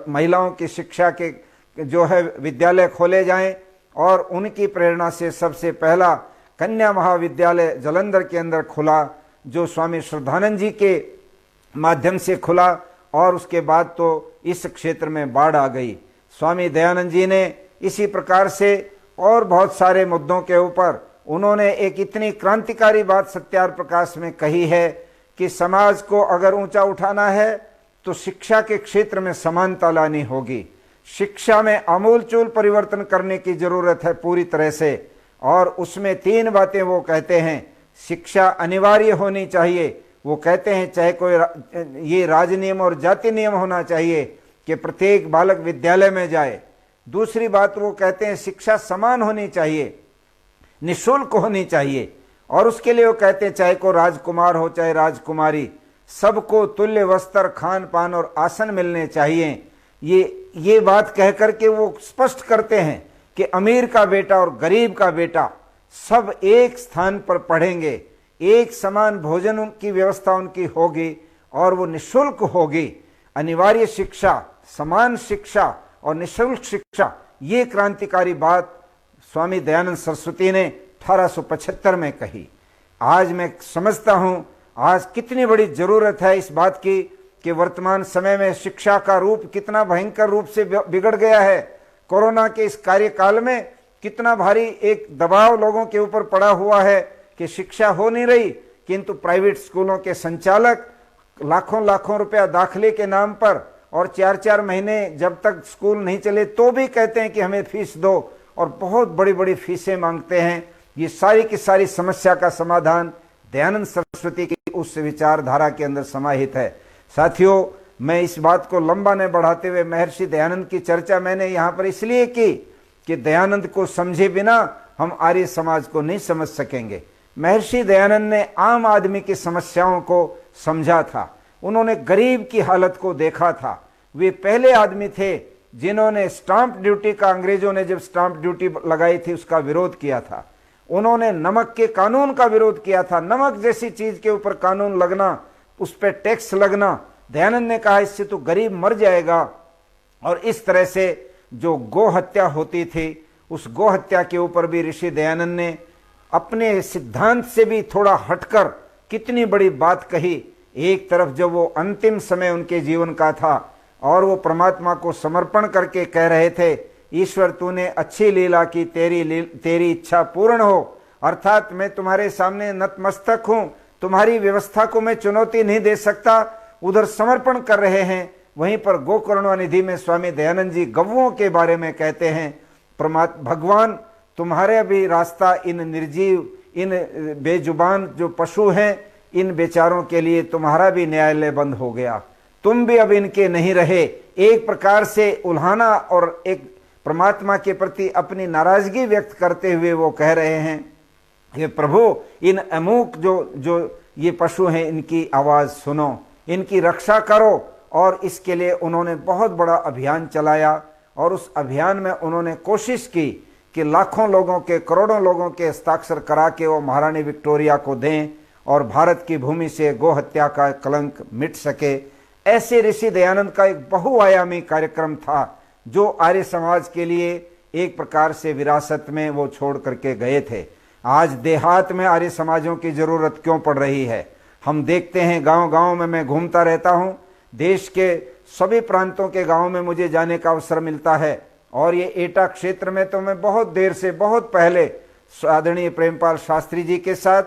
Speaker 1: महिलाओं की शिक्षा के जो है विद्यालय खोले जाएं और उनकी प्रेरणा से सबसे पहला कन्या महाविद्यालय जालंधर के अंदर खुला, जो स्वामी श्रद्धानंद जी के माध्यम से खुला और उसके बाद तो इस क्षेत्र में बाढ़ आ गई। स्वामी दयानंद जी ने इसी प्रकार से और बहुत सारे मुद्दों के ऊपर उन्होंने एक इतनी क्रांतिकारी बात सत्यार प्रकाश में कही है कि समाज को अगर ऊंचा उठाना है तो शिक्षा के क्षेत्र में समानता लानी होगी। शिक्षा में आमूलचूल परिवर्तन करने की जरूरत है पूरी तरह से, और उसमें 3 बातें वो कहते हैं। शिक्षा अनिवार्य होनी चाहिए, वो कहते हैं चाहे कोई ये राजनियम और जाति नियम होना चाहिए कि प्रत्येक बालक विद्यालय में जाए। दूसरी बात वो कहते हैं शिक्षा समान होनी चाहिए, निःशुल्क होनी चाहिए, और उसके लिए वो कहते हैं चाहे को राजकुमार हो चाहे राजकुमारी, सबको तुल्य वस्त्र, खान पान और आसन मिलने चाहिए। ये बात कह करके वो स्पष्ट करते हैं कि अमीर का बेटा और गरीब का बेटा सब एक स्थान पर पढ़ेंगे, एक समान भोजन की व्यवस्था उनकी होगी और वो निःशुल्क होगी। अनिवार्य शिक्षा, समान शिक्षा और निःशुल्क शिक्षा, ये क्रांतिकारी बात स्वामी दयानंद सरस्वती ने 1875 में कही। आज मैं समझता हूं आज कितनी बड़ी जरूरत है इस बात की कि वर्तमान समय में शिक्षा का रूप कितना भयंकर रूप से बिगड़ गया है। कोरोना के इस कार्यकाल में कितना भारी एक दबाव लोगों के ऊपर पड़ा हुआ है कि शिक्षा हो नहीं रही, किंतु प्राइवेट स्कूलों के संचालक लाखों लाखों रुपया दाखिले के नाम पर और 4-4 महीने जब तक स्कूल नहीं चले तो भी कहते हैं कि हमें फीस दो और बहुत बड़ी बड़ी फीसें मांगते हैं। ये सारी की सारी समस्या का समाधान दयानंद सरस्वती की उस विचारधारा के अंदर समाहित है। साथियों, मैं इस बात को लंबा न बढ़ाते हुए महर्षि दयानंद की चर्चा मैंने यहाँ पर इसलिए की कि दयानंद को समझे बिना हम आर्य समाज को नहीं समझ सकेंगे। महर्षि दयानंद ने आम आदमी की समस्याओं को समझा था, उन्होंने गरीब की हालत को देखा था। वे पहले आदमी थे जिन्होंने स्टाम्प ड्यूटी का, अंग्रेजों ने जब स्टाम्प ड्यूटी लगाई थी उसका विरोध किया था। उन्होंने नमक के कानून का विरोध किया था। नमक जैसी चीज के ऊपर कानून लगना, उस पर टैक्स लगना, दयानंद ने कहा इससे तो गरीब मर जाएगा। और इस तरह से जो गो हत्या होती थी, उस गो हत्या के ऊपर भी ऋषि दयानंद ने अपने सिद्धांत से भी थोड़ा हटकर कितनी बड़ी बात कही। एक तरफ जब वो अंतिम समय उनके जीवन का था और वो परमात्मा को समर्पण करके कह रहे थे, ईश्वर तूने अच्छी लीला की, तेरी इच्छा पूर्ण हो, अर्थात मैं तुम्हारे सामने नतमस्तक हूं, तुम्हारी व्यवस्था को मैं चुनौती नहीं दे सकता, उधर समर्पण कर रहे हैं। वहीं पर गोकरुणानिधि में स्वामी दयानंद जी गौओं के बारे में कहते हैं, भगवान तुम्हारे भी रास्ता इन निर्जीव इन बेजुबान जो पशु हैं, इन बेचारों के लिए तुम्हारा भी न्यायालय बंद हो गया, तुम भी अब इनके नहीं रहे। एक प्रकार से उल्हाना और एक परमात्मा के प्रति अपनी नाराजगी व्यक्त करते हुए वो कह रहे हैं कि प्रभु, इन अमूक जो ये पशु हैं, इनकी आवाज सुनो, इनकी रक्षा करो। और इसके लिए उन्होंने बहुत बड़ा अभियान चलाया और उस अभियान में उन्होंने कोशिश की कि लाखों लोगों के, करोड़ों लोगों के हस्ताक्षर करा के वो महारानी विक्टोरिया को दें और भारत की भूमि से गो हत्या का कलंक मिट सके। ऐसे ऋषि दयानंद का एक बहुआयामी कार्यक्रम था जो आर्य समाज के लिए एक प्रकार से विरासत में वो छोड़ करके गए थे। आज देहात में आर्य समाजों की जरूरत क्यों पड़ रही है? हम देखते हैं गांव गांव में मैं घूमता रहता हूं, देश के सभी प्रांतों के गांव में मुझे जाने का अवसर मिलता है। और ये एटा क्षेत्र में तो मैं बहुत देर से, बहुत पहले आदरणीय प्रेमपाल शास्त्री जी के साथ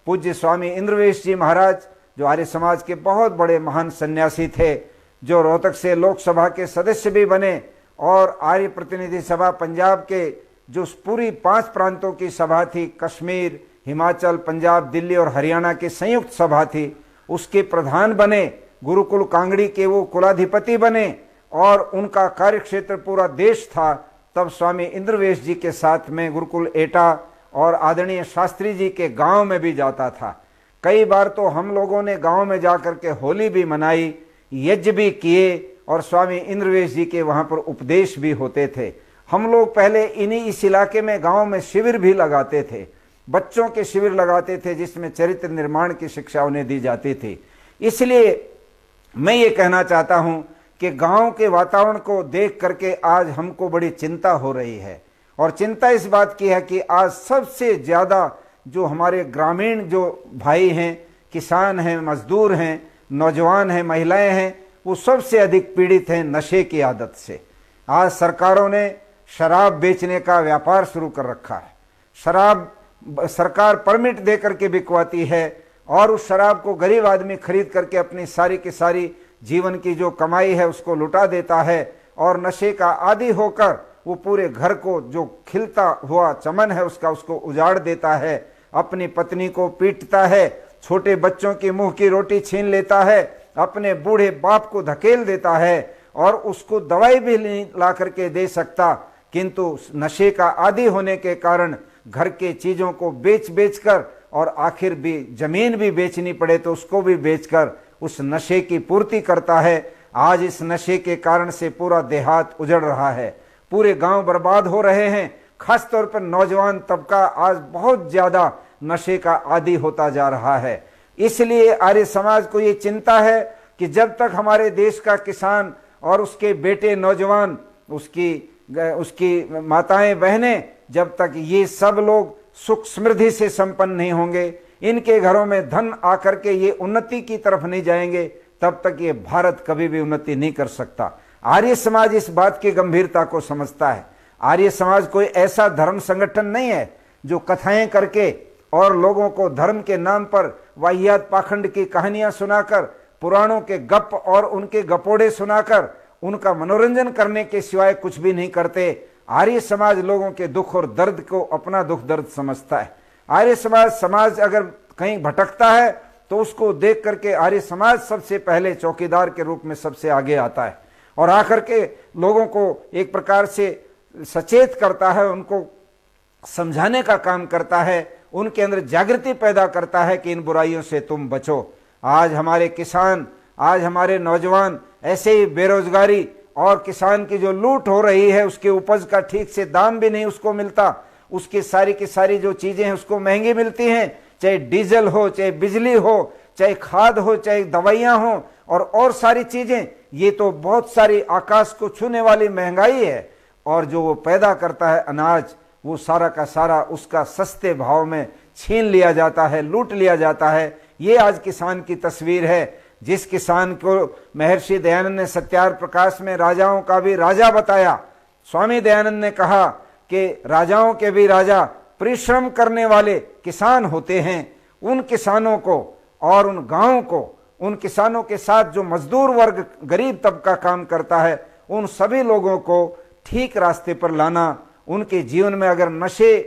Speaker 1: पूज्य स्वामी इंद्रवेश जी महाराज, जो आर्य समाज के बहुत बड़े महान सन्यासी थे, जो रोहतक से लोकसभा के सदस्य भी बने और आर्य प्रतिनिधि सभा पंजाब के जो पूरी 5 प्रांतों की सभा थी, कश्मीर, हिमाचल, पंजाब, दिल्ली और हरियाणा की संयुक्त सभा थी, उसके प्रधान बने। गुरुकुल कांगड़ी के वो कुलाधिपति बने और उनका कार्यक्षेत्र पूरा देश था। तब स्वामी इंद्रवेश जी के साथ में गुरुकुल एटा और आदरणीय शास्त्री जी के गांव में भी जाता था। कई बार तो हम लोगों ने गांव में जाकर के होली भी मनाई, यज्ञ भी किए और स्वामी इंद्रवेश जी के वहां पर उपदेश भी होते थे। हम लोग पहले इस इलाके में गांव में शिविर भी लगाते थे, बच्चों के शिविर लगाते थे जिसमें चरित्र निर्माण की शिक्षा उन्हें दी जाती थी। इसलिए मैं ये कहना चाहता हूं कि गांव के वातावरण को देख करके आज हमको बड़ी चिंता हो रही है। और चिंता इस बात की है कि आज सबसे ज्यादा जो हमारे ग्रामीण जो भाई हैं, किसान हैं, मजदूर हैं, नौजवान हैं, महिलाएं हैं, वो सबसे अधिक पीड़ित हैं नशे की आदत से। आज सरकारों ने शराब बेचने का व्यापार शुरू कर रखा है। शराब सरकार परमिट दे करके बिकवाती है और उस शराब को गरीब आदमी खरीद करके अपनी सारी की सारी जीवन की जो कमाई है उसको लुटा देता है और नशे का आदी होकर वो पूरे घर को जो खिलता हुआ चमन है उसको उजाड़ देता है, अपनी पत्नी को पीटता है, छोटे बच्चों की मुंह की रोटी छीन लेता है, अपने बूढ़े बाप को धकेल देता है और उसको दवाई भी नहीं ला करके दे सकता। किंतु नशे का आदी होने के कारण घर के चीजों को बेच बेच कर और आखिर भी जमीन भी बेचनी पड़े तो उसको भी बेचकर उस नशे की पूर्ति करता है। आज इस नशे के कारण से पूरा देहात उजड़ रहा है, पूरे गांव बर्बाद हो रहे हैं। खासतौर पर नौजवान तबका आज बहुत ज्यादा नशे का आदी होता जा रहा है। इसलिए आर्य समाज को ये चिंता है कि जब तक हमारे देश का किसान और उसके बेटे नौजवान, उसकी माताएं बहनें, जब तक ये सब लोग सुख समृद्धि से संपन्न नहीं होंगे, इनके घरों में धन आकर के ये उन्नति की तरफ नहीं जाएंगे, तब तक ये भारत कभी भी उन्नति नहीं कर सकता। आर्य समाज इस बात की गंभीरता को समझता है। आर्य समाज कोई ऐसा धर्म संगठन नहीं है जो कथाएं करके और लोगों को धर्म के नाम पर वाहियात पाखंड की कहानियां सुनाकर, पुराणों के गप और उनके गपोड़े सुनाकर उनका मनोरंजन करने के सिवाय कुछ भी नहीं करते। आर्य समाज लोगों के दुख और दर्द को अपना दुख दर्द समझता है। आर्य समाज अगर कहीं भटकता है तो उसको देख करके आर्य समाज सबसे पहले चौकीदार के रूप में सबसे आगे आता है और आकर के लोगों को एक प्रकार से सचेत करता है, उनको समझाने का काम करता है, उनके अंदर जागृति पैदा करता है कि इन बुराइयों से तुम बचो। आज हमारे किसान, आज हमारे नौजवान ऐसे ही बेरोजगारी और किसान की जो लूट हो रही है, उसके उपज का ठीक से दाम भी नहीं उसको मिलता, उसकी सारी की सारी जो चीजें हैं उसको महंगी मिलती हैं, चाहे डीजल हो, चाहे बिजली हो, चाहे खाद हो, चाहे दवाइयां हो और सारी चीजें। ये तो बहुत सारी आकाश को छूने वाली महंगाई है। और जो वो पैदा करता है अनाज, वो सारा का सारा उसका सस्ते भाव में छीन लिया जाता है, लूट लिया जाता है। ये आज किसान की तस्वीर है, जिस किसान को महर्षि दयानंद ने सत्यार्थ प्रकाश में राजाओं का भी राजा बताया। स्वामी दयानंद ने कहा कि राजाओं के भी राजा परिश्रम करने वाले किसान होते हैं। उन किसानों को और उन गांवों को, उन किसानों के साथ जो मजदूर वर्ग, गरीब तबका काम करता है, उन सभी लोगों को ठीक रास्ते पर लाना, उनके जीवन में अगर नशे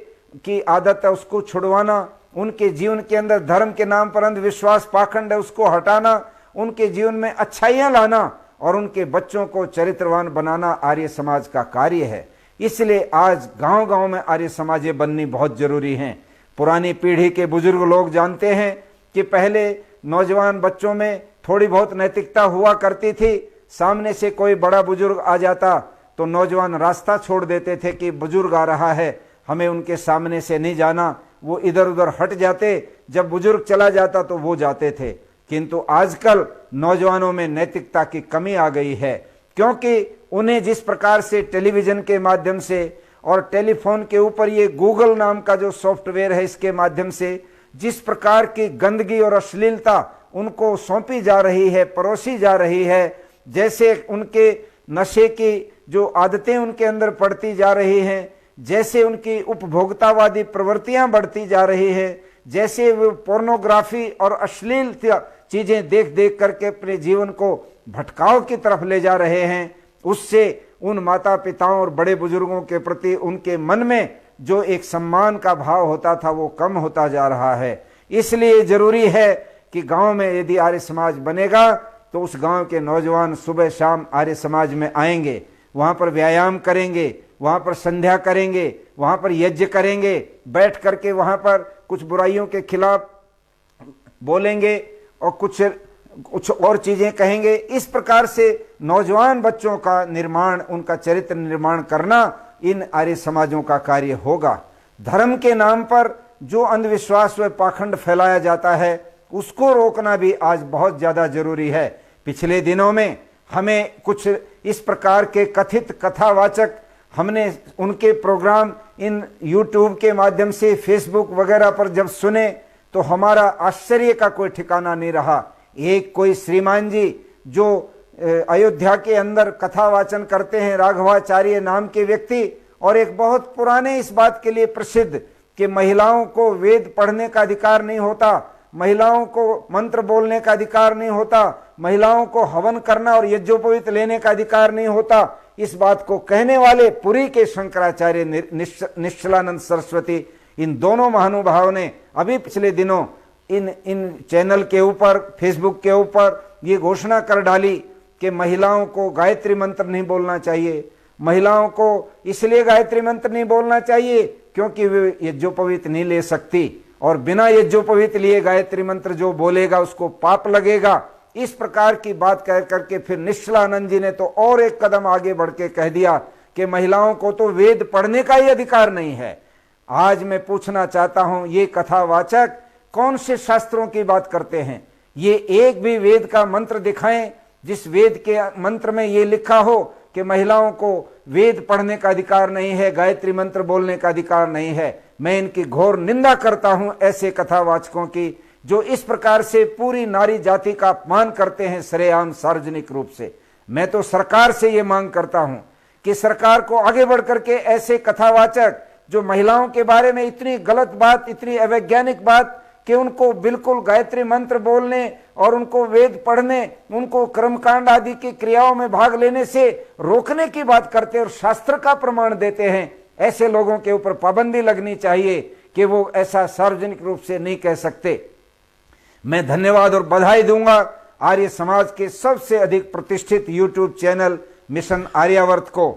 Speaker 1: की आदत है उसको छुड़वाना, उनके जीवन के अंदर धर्म के नाम पर अंधविश्वास पाखंड है उसको हटाना, उनके जीवन में अच्छाइयां लाना और उनके बच्चों को चरित्रवान बनाना आर्य समाज का कार्य है। इसलिए आज गांव-गांव में आर्य समाजें बननी बहुत जरूरी हैं। पुरानी पीढ़ी के बुजुर्ग लोग जानते हैं कि पहले नौजवान बच्चों में थोड़ी बहुत नैतिकता हुआ करती थी। सामने से कोई बड़ा बुजुर्ग आ जाता तो नौजवान रास्ता छोड़ देते थे कि बुजुर्ग आ रहा है, हमें उनके सामने से नहीं जाना, वो इधर उधर हट जाते। जब बुजुर्ग चला जाता तो वो जाते थे। किंतु आजकल नौजवानों में नैतिकता की कमी आ गई है, क्योंकि उन्हें जिस प्रकार से टेलीविजन के माध्यम से और टेलीफोन के ऊपर ये गूगल नाम का जो सॉफ्टवेयर है इसके माध्यम से जिस प्रकार की गंदगी और अश्लीलता उनको सौंपी जा रही है, परोसी जा रही है, जैसे उनके नशे की जो आदतें उनके अंदर पड़ती जा रही हैं, जैसे उनकी उपभोक्तावादी प्रवृत्तियां बढ़ती जा रही है, जैसे वो पोर्नोग्राफी और अश्लील चीजें देख देख करके अपने जीवन को भटकाव की तरफ ले जा रहे हैं, उससे उन माता पिताओं और बड़े बुजुर्गों के प्रति उनके मन में जो एक सम्मान का भाव होता था वो कम होता जा रहा है। इसलिए जरूरी है कि गांव में यदि आर्य समाज बनेगा तो उस गांव के नौजवान सुबह शाम आर्य समाज में आएंगे, वहां पर व्यायाम करेंगे, वहां पर संध्या करेंगे, वहां पर यज्ञ करेंगे, बैठ करके वहां पर कुछ बुराइयों के खिलाफ बोलेंगे और कुछ और चीजें कहेंगे। इस प्रकार से नौजवान बच्चों का निर्माण, उनका चरित्र निर्माण करना इन आर्य समाजों का कार्य होगा। धर्म के नाम पर जो अंधविश्वास व पाखंड फैलाया जाता है उसको रोकना भी आज बहुत ज्यादा जरूरी है। पिछले दिनों में हमें कुछ इस प्रकार के कथित कथावाचक हमने उनके प्रोग्राम इन YouTube के माध्यम से फेसबुक वगैरह पर जब सुने तो हमारा आश्चर्य का कोई ठिकाना नहीं रहा। एक कोई श्रीमान जी जो अयोध्या के अंदर कथा वाचन करते हैं, राघवाचार्य नाम के व्यक्ति, और एक बहुत पुराने इस बात के लिए प्रसिद्ध कि महिलाओं को वेद पढ़ने का अधिकार नहीं होता, महिलाओं को मंत्र बोलने का अधिकार नहीं होता, महिलाओं को हवन करना और यज्ञोपवीत लेने का अधिकार नहीं होता, इस बात को कहने वाले पुरी के शंकराचार्य निश्चलानंद सरस्वती, इन दोनों महानुभावों ने अभी पिछले दिनों इन चैनल के ऊपर, फेसबुक के ऊपर ये घोषणा कर डाली कि महिलाओं को गायत्री मंत्र नहीं बोलना चाहिए। महिलाओं को इसलिए गायत्री मंत्र नहीं बोलना चाहिए क्योंकि वे यज्ञोपवीत नहीं ले सकती, और बिना यज्ञोपवीत लिए गायत्री मंत्र जो बोलेगा उसको पाप लगेगा। इस प्रकार की बात कह करके फिर निश्चलानंद जी ने तो और एक कदम आगे बढ़ के कह दिया कि महिलाओं को तो वेद पढ़ने का ही अधिकार नहीं है। आज मैं पूछना चाहता हूं, ये कथावाचक कौन से शास्त्रों की बात करते हैं? ये एक भी वेद का मंत्र दिखाएं जिस वेद के मंत्र में ये लिखा हो कि महिलाओं को वेद पढ़ने का अधिकार नहीं है, गायत्री मंत्र बोलने का अधिकार नहीं है। मैं इनकी घोर निंदा करता हूं ऐसे कथावाचकों की जो इस प्रकार से पूरी नारी जाति का अपमान करते हैं सरेआम सार्वजनिक रूप से। मैं तो सरकार से ये मांग करता हूं कि सरकार को आगे बढ़ करके ऐसे कथावाचक जो महिलाओं के बारे में इतनी गलत बात, इतनी अवैज्ञानिक बात कि उनको बिल्कुल गायत्री मंत्र बोलने और उनको वेद पढ़ने, उनको कर्मकांड आदि की क्रियाओं में भाग लेने से रोकने की बात करते और शास्त्र का प्रमाण देते हैं, ऐसे लोगों के ऊपर पाबंदी लगनी चाहिए कि वो ऐसा सार्वजनिक रूप से नहीं कह सकते। मैं धन्यवाद और बधाई दूंगा आर्य समाज के सबसे अधिक प्रतिष्ठित YouTube चैनल मिशन आर्यावर्त को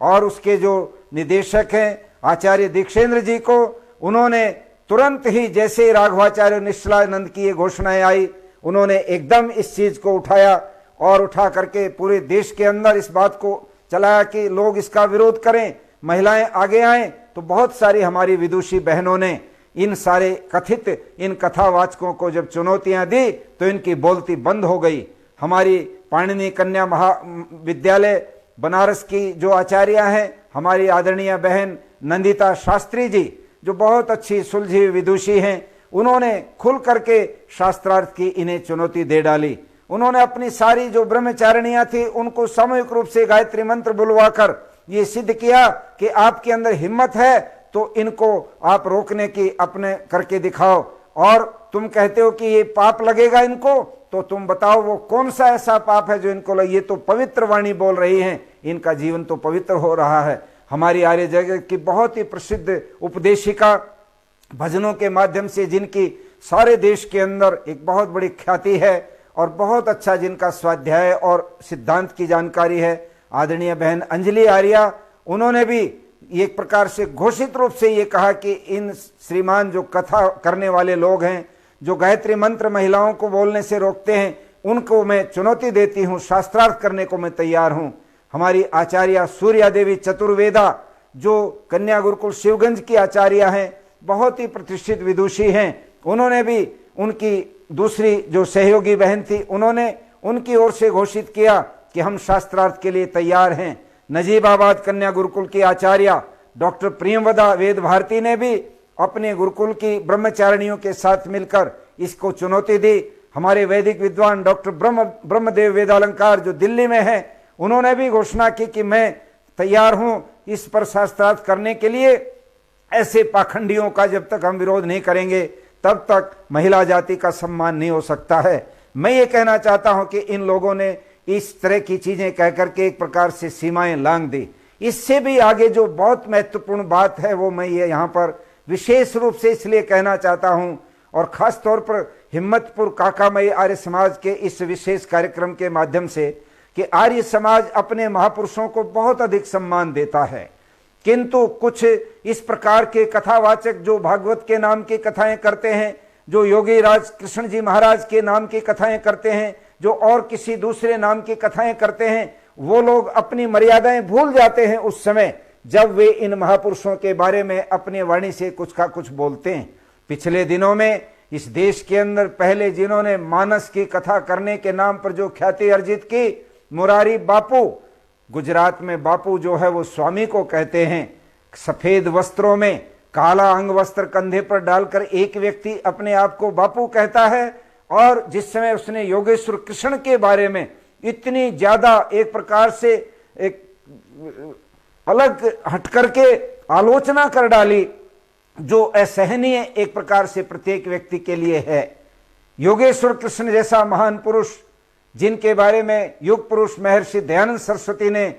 Speaker 1: और उसके जो निदेशक हैं आचार्य दीक्षेंद्र जी को। उन्होंने तुरंत ही जैसे राघवाचार्य निश्चलानंद की ये घोषणाएं आई, उन्होंने एकदम इस चीज को उठाया और उठा करके पूरे देश के अंदर इस बात को चलाया कि लोग इसका विरोध करें, महिलाएं आगे आएं। तो बहुत सारी हमारी विदुषी बहनों ने इन सारे कथित इन कथावाचकों को जब चुनौतियां दी तो इनकी बोलती बंद हो गई। हमारी पाणिनि कन्या महाविद्यालय बनारस की जो आचार्य हैं, हमारी आदरणीय बहन नंदिता शास्त्री जी जो बहुत अच्छी सुलझी विदुषी हैं, उन्होंने खुल करके शास्त्रार्थ की इन्हें चुनौती दे डाली। उन्होंने अपनी सारी जो ब्रह्मचारिणियां थी उनको सामूहिक रूप से गायत्री मंत्र बुलवाकर ये सिद्ध किया कि आपके अंदर हिम्मत है तो इनको आप रोकने की अपने करके दिखाओ, और तुम कहते हो कि ये पाप लगेगा इनको, तो तुम बताओ वो कौन सा ऐसा पाप है जो इनको लगे। ये तो पवित्र वाणी बोल रही हैं, इनका जीवन तो पवित्र हो रहा है। हमारी आर्य जगत की बहुत ही प्रसिद्ध उपदेशिका भजनों के माध्यम से जिनकी सारे देश के अंदर एक बहुत बड़ी ख्याति है और बहुत अच्छा जिनका स्वाध्याय और सिद्धांत की जानकारी है, आदरणीय बहन अंजलि आर्या, उन्होंने भी एक प्रकार से घोषित रूप से ये कहा कि इन श्रीमान जो कथा करने वाले लोग हैं, जो गायत्री मंत्र महिलाओं को बोलने से रोकते हैं, उनको मैं चुनौती देती हूँ, शास्त्रार्थ करने को मैं तैयार हूँ। हमारी आचार्य सूर्या देवी चतुर्वेदा जो कन्या गुरुकुल शिवगंज की आचार्य हैं, बहुत ही प्रतिष्ठित विदुषी हैं, उन्होंने भी उनकी दूसरी जो सहयोगी बहन थी, उन्होंने उनकी ओर से घोषित किया कि हम शास्त्रार्थ के लिए तैयार हैं। नजीबाबाद कन्या गुरुकुल की आचार्य डॉक्टर प्रियंवदा वेद भारती ने भी अपने गुरुकुल की ब्रह्मचारिणियों के साथ मिलकर इसको चुनौती दी। हमारे वैदिक विद्वान डॉक्टर ब्रह्मदेव वेदालंकार जो दिल्ली में है, उन्होंने भी घोषणा की कि मैं तैयार हूं इस पर शास्त्रार्थ करने के लिए। ऐसे पाखंडियों का जब तक हम विरोध नहीं करेंगे तब तक महिला जाति का सम्मान नहीं हो सकता है। मैं ये कहना चाहता हूं कि इन लोगों ने इस तरह की चीजें कहकर के एक प्रकार से सीमाएं लांघ दी। इससे भी आगे जो बहुत महत्वपूर्ण बात है वो मैं ये यहाँ पर विशेष रूप से इसलिए कहना चाहता हूं, और खास तौर पर हिम्मतपुर काकामई आर्य समाज के इस विशेष कार्यक्रम के माध्यम से, कि आर्य समाज अपने महापुरुषों को बहुत अधिक सम्मान देता है, किंतु कुछ इस प्रकार के कथावाचक जो भागवत के नाम की कथाएं करते हैं, जो योगी राज कृष्ण जी महाराज के नाम की कथाएं करते हैं, जो और किसी दूसरे नाम की कथाएं करते हैं, वो लोग अपनी मर्यादाएं भूल जाते हैं उस समय जब वे इन महापुरुषों के बारे में अपनी वाणी से कुछ का कुछ बोलते हैं। पिछले दिनों में इस देश के अंदर पहले जिन्होंने मानस की कथा करने के नाम पर जो ख्याति अर्जित की, मुरारी बापू, गुजरात में बापू जो है वो स्वामी को कहते हैं। सफेद वस्त्रों में काला अंग वस्त्र कंधे पर डालकर एक व्यक्ति अपने आप को बापू कहता है, और जिस समय उसने योगेश्वर कृष्ण के बारे में इतनी ज्यादा एक प्रकार से एक अलग हट करके आलोचना कर डाली जो असहनीय एक प्रकार से प्रत्येक व्यक्ति के लिए है। योगेश्वर कृष्ण जैसा महान पुरुष जिनके बारे में युग पुरुष महर्षि दयानंद सरस्वती ने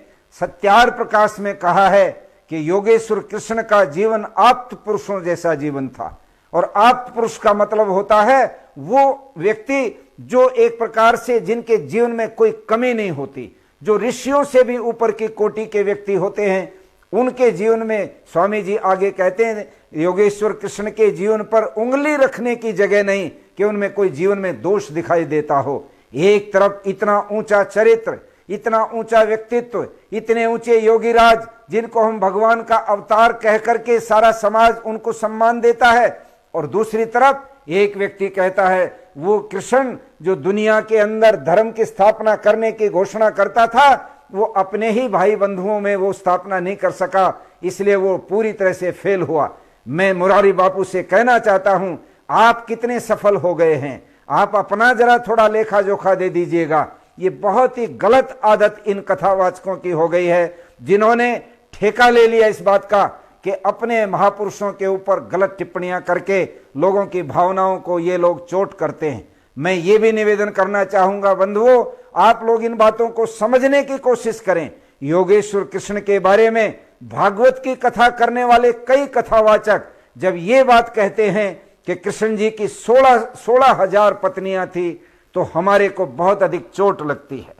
Speaker 1: सत्यार प्रकाश में कहा है कि योगेश्वर कृष्ण का जीवन आप्त पुरुषों जैसा जीवन था। और आप्त पुरुष का मतलब होता है वो व्यक्ति जो एक प्रकार से जिनके जीवन में कोई कमी नहीं होती, जो ऋषियों से भी ऊपर की कोटि के व्यक्ति होते हैं, उनके जीवन में स्वामी जी आगे कहते हैं योगेश्वर कृष्ण के जीवन पर उंगली रखने की जगह नहीं कि उनमें कोई जीवन में दोष दिखाई देता हो। एक तरफ इतना ऊंचा चरित्र, इतना ऊंचा व्यक्तित्व, इतने ऊंचे योगीराज जिनको हम भगवान का अवतार कह करके सारा समाज उनको सम्मान देता है, और दूसरी तरफ एक व्यक्ति कहता है वो कृष्ण जो दुनिया के अंदर धर्म की स्थापना करने की घोषणा करता था, वो अपने ही भाई बंधुओं में वो स्थापना नहीं कर सका, इसलिए वो पूरी तरह से फेल हुआ। मैं मुरारी बापू से कहना चाहता हूं, आप कितने सफल हो गए हैं, आप अपना जरा थोड़ा लेखा जोखा दे दीजिएगा। ये बहुत ही गलत आदत इन कथावाचकों की हो गई है, जिन्होंने ठेका ले लिया इस बात का कि अपने महापुरुषों के ऊपर गलत टिप्पणियां करके लोगों की भावनाओं को ये लोग चोट करते हैं। मैं ये भी निवेदन करना चाहूंगा बंधुओं, आप लोग इन बातों को समझने की कोशिश करें। योगेश्वर कृष्ण के बारे में भागवत की कथा करने वाले कई कथावाचक जब ये बात कहते हैं कि कृष्ण जी की 16,000 पत्नियां थी, तो हमारे को बहुत अधिक चोट लगती है।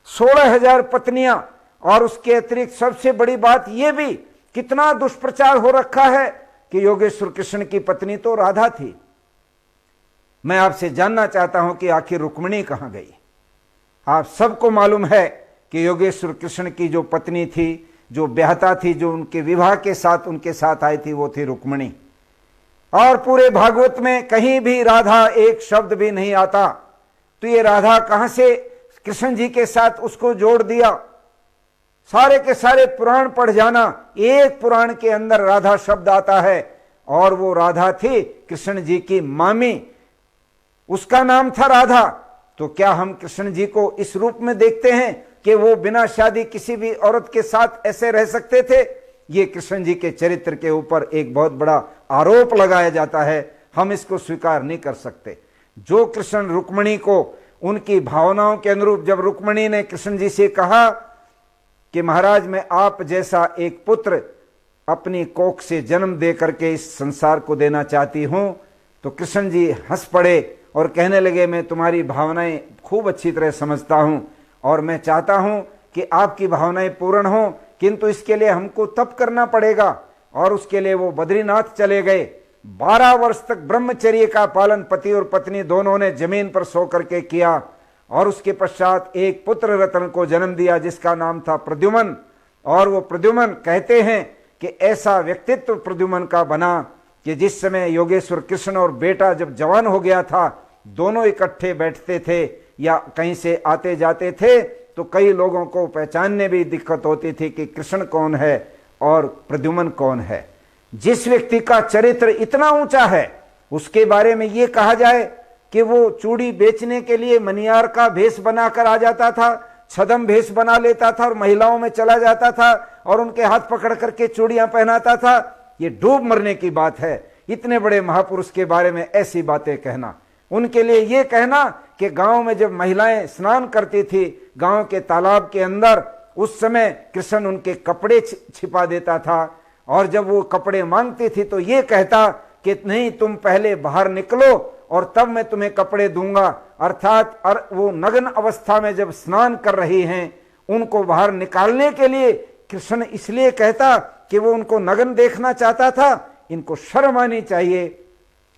Speaker 1: 16,000 पत्नियां, और उसके अतिरिक्त सबसे बड़ी बात यह भी कितना दुष्प्रचार हो रखा है कि योगेश्वर कृष्ण की पत्नी तो राधा थी। मैं आपसे जानना चाहता हूं कि आखिर रुक्मिणी कहां गई। आप सबको मालूम है कि योगेश्वर कृष्ण की जो पत्नी थी, जो ब्याहता थी, जो उनके विवाह के साथ उनके साथ आई थी, वो थी रुक्मिणी। और पूरे भागवत में कहीं भी राधा एक शब्द भी नहीं आता, तो ये राधा कहां से कृष्ण जी के साथ उसको जोड़ दिया। सारे के सारे पुराण पढ़ जाना, एक पुराण के अंदर राधा शब्द आता है, और वो राधा थी कृष्ण जी की मामी, उसका नाम था राधा। तो क्या हम कृष्ण जी को इस रूप में देखते हैं कि वो बिना शादी किसी भी औरत के साथ ऐसे रह सकते थे? ये कृष्ण जी के चरित्र के ऊपर एक बहुत बड़ा आरोप लगाया जाता है, हम इसको स्वीकार नहीं कर सकते। जो कृष्ण रुक्मिणी को उनकी भावनाओं के अनुरूप, जब रुक्मिणी ने कृष्ण जी से कहा कि महाराज मैं आप जैसा एक पुत्र अपनी कोख से जन्म दे करके इस संसार को देना चाहती हूं। तो कृष्ण जी हंस पड़े और कहने लगे, मैं तुम्हारी भावनाएं खूब अच्छी तरह समझता हूं और मैं चाहता हूं कि आपकी भावनाएं पूर्ण हो, किंतु इसके लिए हमको तप करना पड़ेगा। और उसके लिए वो बद्रीनाथ चले गए। 12 वर्ष तक ब्रह्मचर्य का पालन पति और पत्नी दोनों ने जमीन पर सो करके किया और उसके पश्चात एक पुत्र रत्न को जन्म दिया जिसका नाम था प्रद्युम्न। और वो प्रद्युम्न कहते हैं कि ऐसा व्यक्तित्व प्रद्युम्न का बना कि जिस समय योगेश्वर कृष्ण और बेटा जब जवान हो गया था, दोनों इकट्ठे बैठते थे या कहीं से आते जाते थे तो कई लोगों को पहचानने में दिक्कत होती थी कि कृष्ण कौन है और प्रद्युम्न कौन है। जिस व्यक्ति का चरित्र इतना ऊंचा है उसके बारे में यह कहा जाए कि वो चूड़ी बेचने के लिए मनियार का भेष बनाकर आ जाता था, छदम भेष बना लेता था और महिलाओं में चला जाता था और उनके हाथ पकड़ करके चूड़ियां पहनाता था। ये डूब मरने की बात है। इतने बड़े महापुरुष के बारे में ऐसी बातें कहना, उनके लिए यह कहना कि गांव में जब महिलाएं स्नान करती थी गांव के तालाब के अंदर, उस समय कृष्ण उनके कपड़े छिपा देता था और जब वो कपड़े मांगती थी तो ये कहता कि नहीं, तुम पहले बाहर निकलो और तब मैं तुम्हें कपड़े दूंगा। अर्थात वो नग्न अवस्था में जब स्नान कर रही हैं उनको बाहर निकालने के लिए कृष्ण इसलिए कहता कि वो उनको नग्न देखना चाहता था। इनको शर्म आनी चाहिए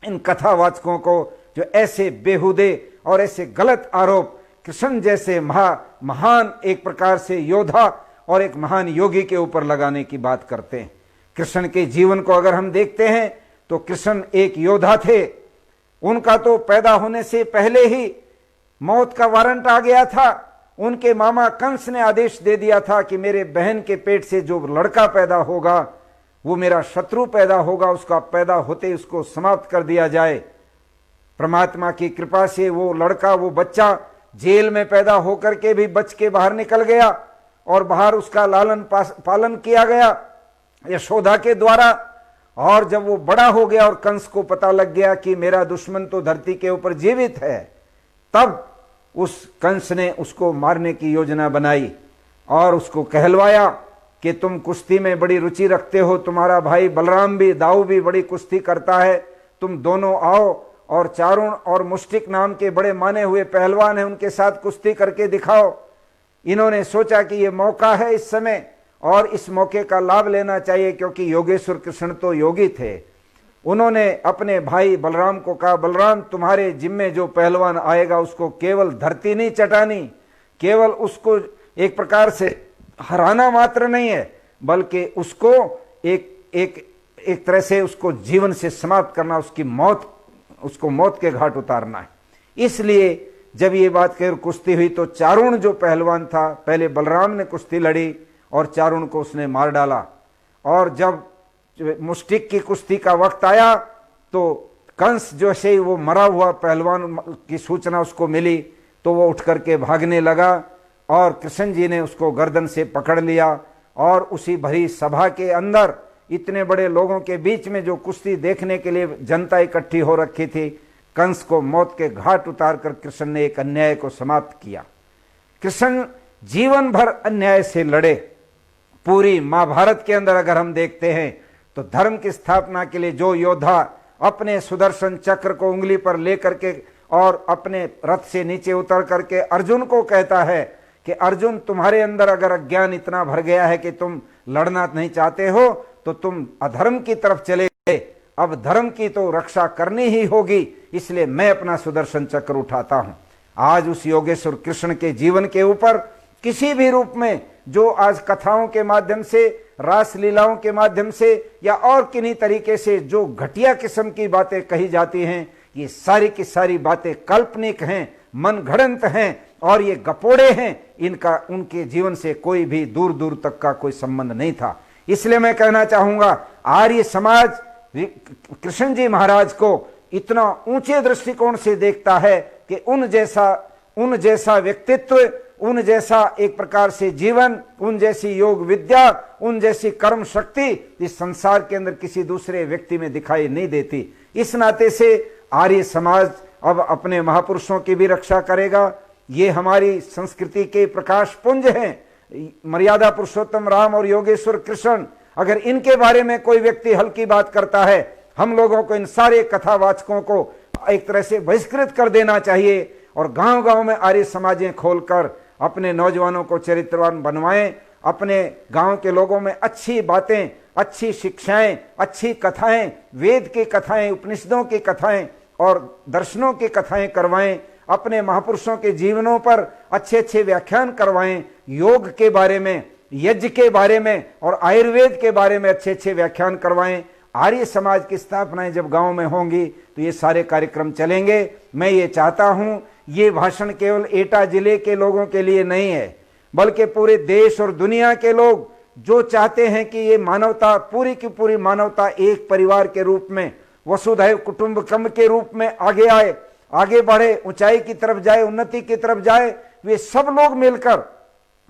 Speaker 1: इन कथावाचकों को जो ऐसे बेहुदे और ऐसे गलत आरोप कृष्ण जैसे महान एक प्रकार से योद्धा और एक महान योगी के ऊपर लगाने की बात करते हैं। कृष्ण के जीवन को अगर हम देखते हैं तो कृष्ण एक योद्धा थे। उनका तो पैदा होने से पहले ही मौत का वारंट आ गया था। उनके मामा कंस ने आदेश दे दिया था कि मेरे बहन के पेट से जो लड़का पैदा होगा वो मेरा शत्रु पैदा होगा, उसका पैदा होते उसको समाप्त कर दिया जाए। परमात्मा की कृपा से वो लड़का, वो बच्चा जेल में पैदा होकर के भी बच के बाहर निकल गया और बाहर उसका लालन पालन किया गया यशोदा के द्वारा। और जब वो बड़ा हो गया और कंस को पता लग गया कि मेरा दुश्मन तो धरती के ऊपर जीवित है, तब उस कंस ने उसको मारने की योजना बनाई और उसको कहलवाया कि तुम कुश्ती में बड़ी रुचि रखते हो, तुम्हारा भाई बलराम भी, दाऊ भी बड़ी कुश्ती करता है, तुम दोनों आओ और चारुण और मुष्टिक नाम के बड़े माने हुए पहलवान हैं, उनके साथ कुश्ती करके दिखाओ। इन्होंने सोचा कि ये मौका है इस समय और इस मौके का लाभ लेना चाहिए, क्योंकि योगेश्वर कृष्ण तो योगी थे। उन्होंने अपने भाई बलराम को कहा, बलराम तुम्हारे जिम्मे जो पहलवान आएगा उसको केवल धरती नहीं चटानी, केवल उसको एक प्रकार से हराना मात्र नहीं है, बल्कि उसको एक तरह से उसको जीवन से समाप्त करना, उसको मौत के घाट उतारना है। इसलिए जब ये बात कह कुश्ती हुई तो चारुण जो पहलवान था, पहले बलराम ने कुश्ती लड़ी और चारुण को उसने मार डाला। और जब मुष्टिक की कुश्ती का वक्त आया तो कंस जो से ही वो मरा हुआ पहलवान की सूचना उसको मिली तो वो उठ करके भागने लगा और कृष्ण जी ने उसको गर्दन से पकड़ लिया और उसी भरी सभा के अंदर इतने बड़े लोगों के बीच में जो कुश्ती देखने के लिए जनता इकट्ठी हो रखी थी, कंस को मौत के घाट उतार कर कृष्ण ने एक अन्याय को समाप्त किया। कृष्ण जीवन भर अन्याय से लड़े। पूरी महाभारत के अंदर अगर हम देखते हैं तो धर्म की स्थापना के लिए जो योद्धा अपने सुदर्शन चक्र को उंगली पर लेकर के और अपने रथ से नीचे उतर करके अर्जुन को कहता है कि अर्जुन तुम्हारे अंदर अगर अज्ञान इतना भर गया है कि तुम लड़ना नहीं चाहते हो तो तुम अधर्म की तरफ चले गए, अब धर्म की तो रक्षा करनी ही होगी, इसलिए मैं अपना सुदर्शन चक्र उठाता हूं। आज उस योगेश्वर कृष्ण के जीवन के ऊपर किसी भी रूप में जो आज कथाओं के माध्यम से, रास लीलाओं के माध्यम से या और किन्हीं तरीके से जो घटिया किस्म की बातें कही जाती हैं, ये सारी की सारी बातें काल्पनिक हैं, मनगढ़ंत हैं और ये गपोड़े हैं। इनका उनके जीवन से कोई भी दूर दूर तक का कोई संबंध नहीं था। इसलिए मैं कहना चाहूंगा, आर्य समाज कृष्ण जी महाराज को इतना ऊंचे दृष्टिकोण से देखता है कि उन जैसा व्यक्तित्व, उन जैसा एक प्रकार से जीवन, उन जैसी योग विद्या, उन जैसी कर्म शक्ति इस संसार के अंदर किसी दूसरे व्यक्ति में दिखाई नहीं देती। इस नाते से आर्य समाज अब अपने महापुरुषों की भी रक्षा करेगा। ये हमारी संस्कृति के प्रकाश पुंज हैं। मर्यादा पुरुषोत्तम राम और योगेश्वर कृष्ण अगर इनके बारे में कोई व्यक्ति हल्की बात करता है, हम लोगों को इन सारे कथावाचकों को एक तरह से बहिष्कृत कर देना चाहिए और गांव गांव में आर्य समाजें खोलकर अपने नौजवानों को चरित्रवान बनवाएं, अपने गांव के लोगों में अच्छी बातें, अच्छी शिक्षाएं, अच्छी कथाएं, वेद की कथाएं, उपनिषदों की कथाएं और दर्शनों की कथाएं करवाएं, अपने महापुरुषों के जीवनों पर अच्छे अच्छे व्याख्यान करवाएं, योग के बारे में, यज्ञ के बारे में और आयुर्वेद के बारे में अच्छे अच्छे व्याख्यान करवाएं। आर्य समाज की स्थापनाएं जब गांव में होंगी तो ये सारे कार्यक्रम चलेंगे। मैं ये चाहता हूं, ये भाषण केवल एटा जिले के लोगों के लिए नहीं है, बल्कि पूरे देश और दुनिया के लोग जो चाहते हैं कि ये मानवता, पूरी की पूरी मानवता एक परिवार के रूप में, वसुधैव कुटुंबकम के रूप में आगे आए, आगे बढ़े, ऊंचाई की तरफ जाए, उन्नति की तरफ जाए। वे सब लोग मिलकर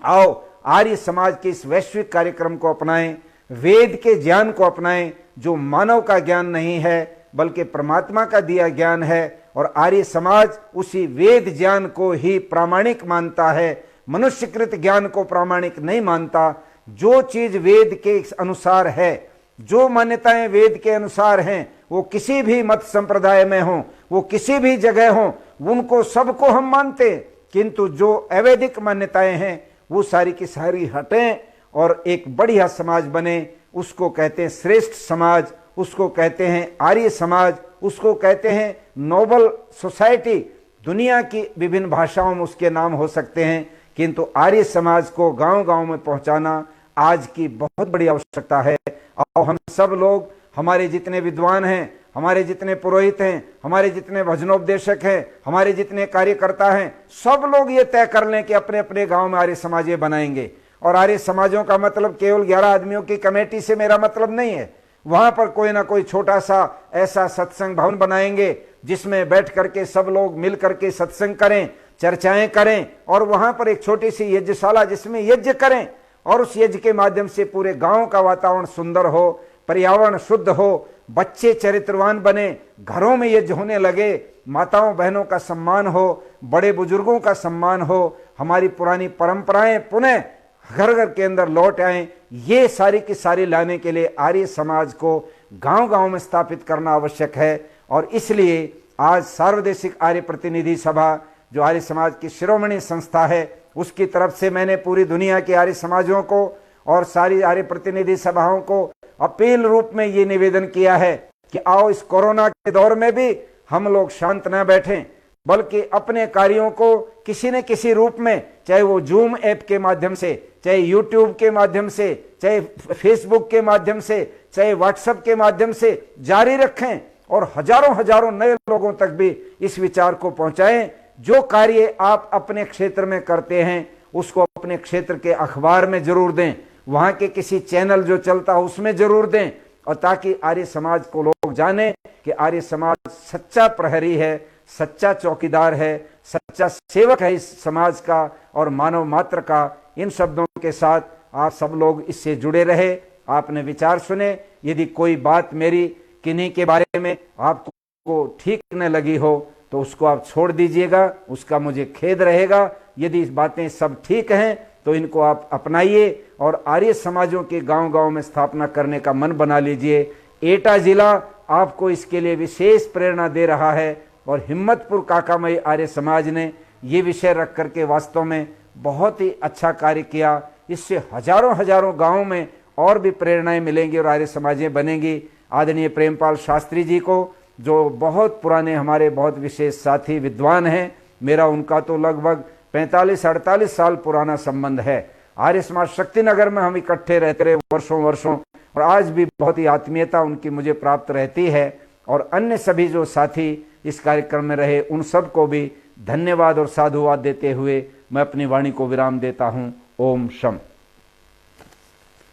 Speaker 1: आओ आर्य समाज के इस वैश्विक कार्यक्रम को अपनाएं, वेद के ज्ञान को अपनाएं, जो मानव का ज्ञान नहीं है बल्कि परमात्मा का दिया ज्ञान है। और आर्य समाज उसी वेद ज्ञान को ही प्रामाणिक मानता है, मनुष्यकृत ज्ञान को प्रामाणिक नहीं मानता। जो चीज वेद के अनुसार है, जो मान्यताएं वेद के अनुसार हैं, वो किसी भी मत संप्रदाय में हो, वो किसी भी जगह हो, उनको सबको हम मानते। किंतु जो अवैदिक मान्यताएं हैं वो सारी की सारी हटें और एक बढ़िया समाज बने। उसको कहते हैं श्रेष्ठ समाज, उसको कहते हैं आर्य समाज, उसको कहते हैं नोबल सोसाइटी। दुनिया की विभिन्न भाषाओं में उसके नाम हो सकते हैं, किंतु आर्य समाज को गांव गांव में पहुंचाना आज की बहुत बड़ी आवश्यकता है। और हम सब लोग, हमारे जितने विद्वान हैं, हमारे जितने पुरोहित हैं, हमारे जितने भजनोपदेशक हैं, हमारे जितने कार्यकर्ता हैं, सब लोग ये तय कर लें कि अपने अपने गांव में आर्य समाज बनाएंगे। और आर्य समाजों का मतलब केवल 11 आदमियों की कमेटी से मेरा मतलब नहीं है। वहां पर कोई ना कोई छोटा सा ऐसा सत्संग भवन बनाएंगे जिसमें बैठ करके सब लोग मिल करके सत्संग करें, चर्चाएं करें, और वहां पर एक छोटी सी यज्ञशाला जिसमें यज्ञ करें और उस यज्ञ के माध्यम से पूरे गांव का वातावरण सुंदर हो, पर्यावरण शुद्ध हो, बच्चे चरित्रवान बने, घरों में यज्ञ होने लगे, माताओं बहनों का सम्मान हो, बड़े बुजुर्गों का सम्मान हो, हमारी पुरानी परंपराएं पुनः घर घर के अंदर लौट आए। ये सारी की सारी लाने के लिए आर्य समाज को गांव गांव में स्थापित करना आवश्यक है। और इसलिए आज सार्वदेशिक आर्य प्रतिनिधि सभा, जो आर्य समाज की शिरोमणि संस्था है, उसकी तरफ से मैंने पूरी दुनिया के आर्य समाजों को और सारी आर्य प्रतिनिधि सभाओं को अपील रूप में ये निवेदन किया है कि आओ इस कोरोना के दौर में भी हम लोग शांत न बैठें, बल्कि अपने कार्यों को किसी न किसी रूप में, चाहे वो जूम ऐप के माध्यम से, चाहे यूट्यूब के माध्यम से, चाहे फेसबुक के माध्यम से, चाहे व्हाट्सएप के माध्यम से जारी रखें और हजारों हजारों नए लोगों तक भी इस विचार को पहुंचाएं। जो कार्य आप अपने क्षेत्र में करते हैं उसको अपने क्षेत्र के अखबार में जरूर दें, वहां के किसी चैनल जो चलता है उसमें जरूर दें, और ताकि आर्य समाज को लोग जाने कि आर्य समाज सच्चा प्रहरी है, सच्चा चौकीदार है, सच्चा सेवक है इस समाज का और मानव मात्र का। इन शब्दों के साथ आप सब लोग इससे जुड़े रहे। आपने विचार सुने, यदि कोई बात मेरी किन्हीं के बारे में आपको ठीक न लगी हो तो उसको आप छोड़ दीजिएगा, उसका मुझे खेद रहेगा। यदि इस बातें सब ठीक हैं तो इनको आप अपनाइए और आर्य समाजों के गांव गांव में स्थापना करने का मन बना लीजिए। एटा जिला आपको इसके लिए विशेष प्रेरणा दे रहा है और हिम्मतपुर काकामई आर्य समाज ने ये विषय रख करके वास्तव में बहुत ही अच्छा कार्य किया। इससे हजारों हजारों गांवों में और भी प्रेरणाएं मिलेंगी और आर्य समाजें बनेंगी। आदरणीय प्रेमपाल शास्त्री जी को, जो बहुत पुराने हमारे बहुत विशेष साथी विद्वान हैं, मेरा उनका तो लगभग 45-48 साल पुराना संबंध है। आर्य समाज शक्तिनगर में हम इकट्ठे रहते रहे वर्षों वर्षों, और आज भी बहुत ही आत्मीयता उनकी मुझे प्राप्त रहती है। और अन्य सभी जो साथी इस कार्यक्रम में रहे उन सब को भी धन्यवाद और साधुवाद देते हुए मैं अपनी वाणी को विराम देता हूँ। ओम शम।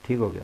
Speaker 1: ठीक हो गया।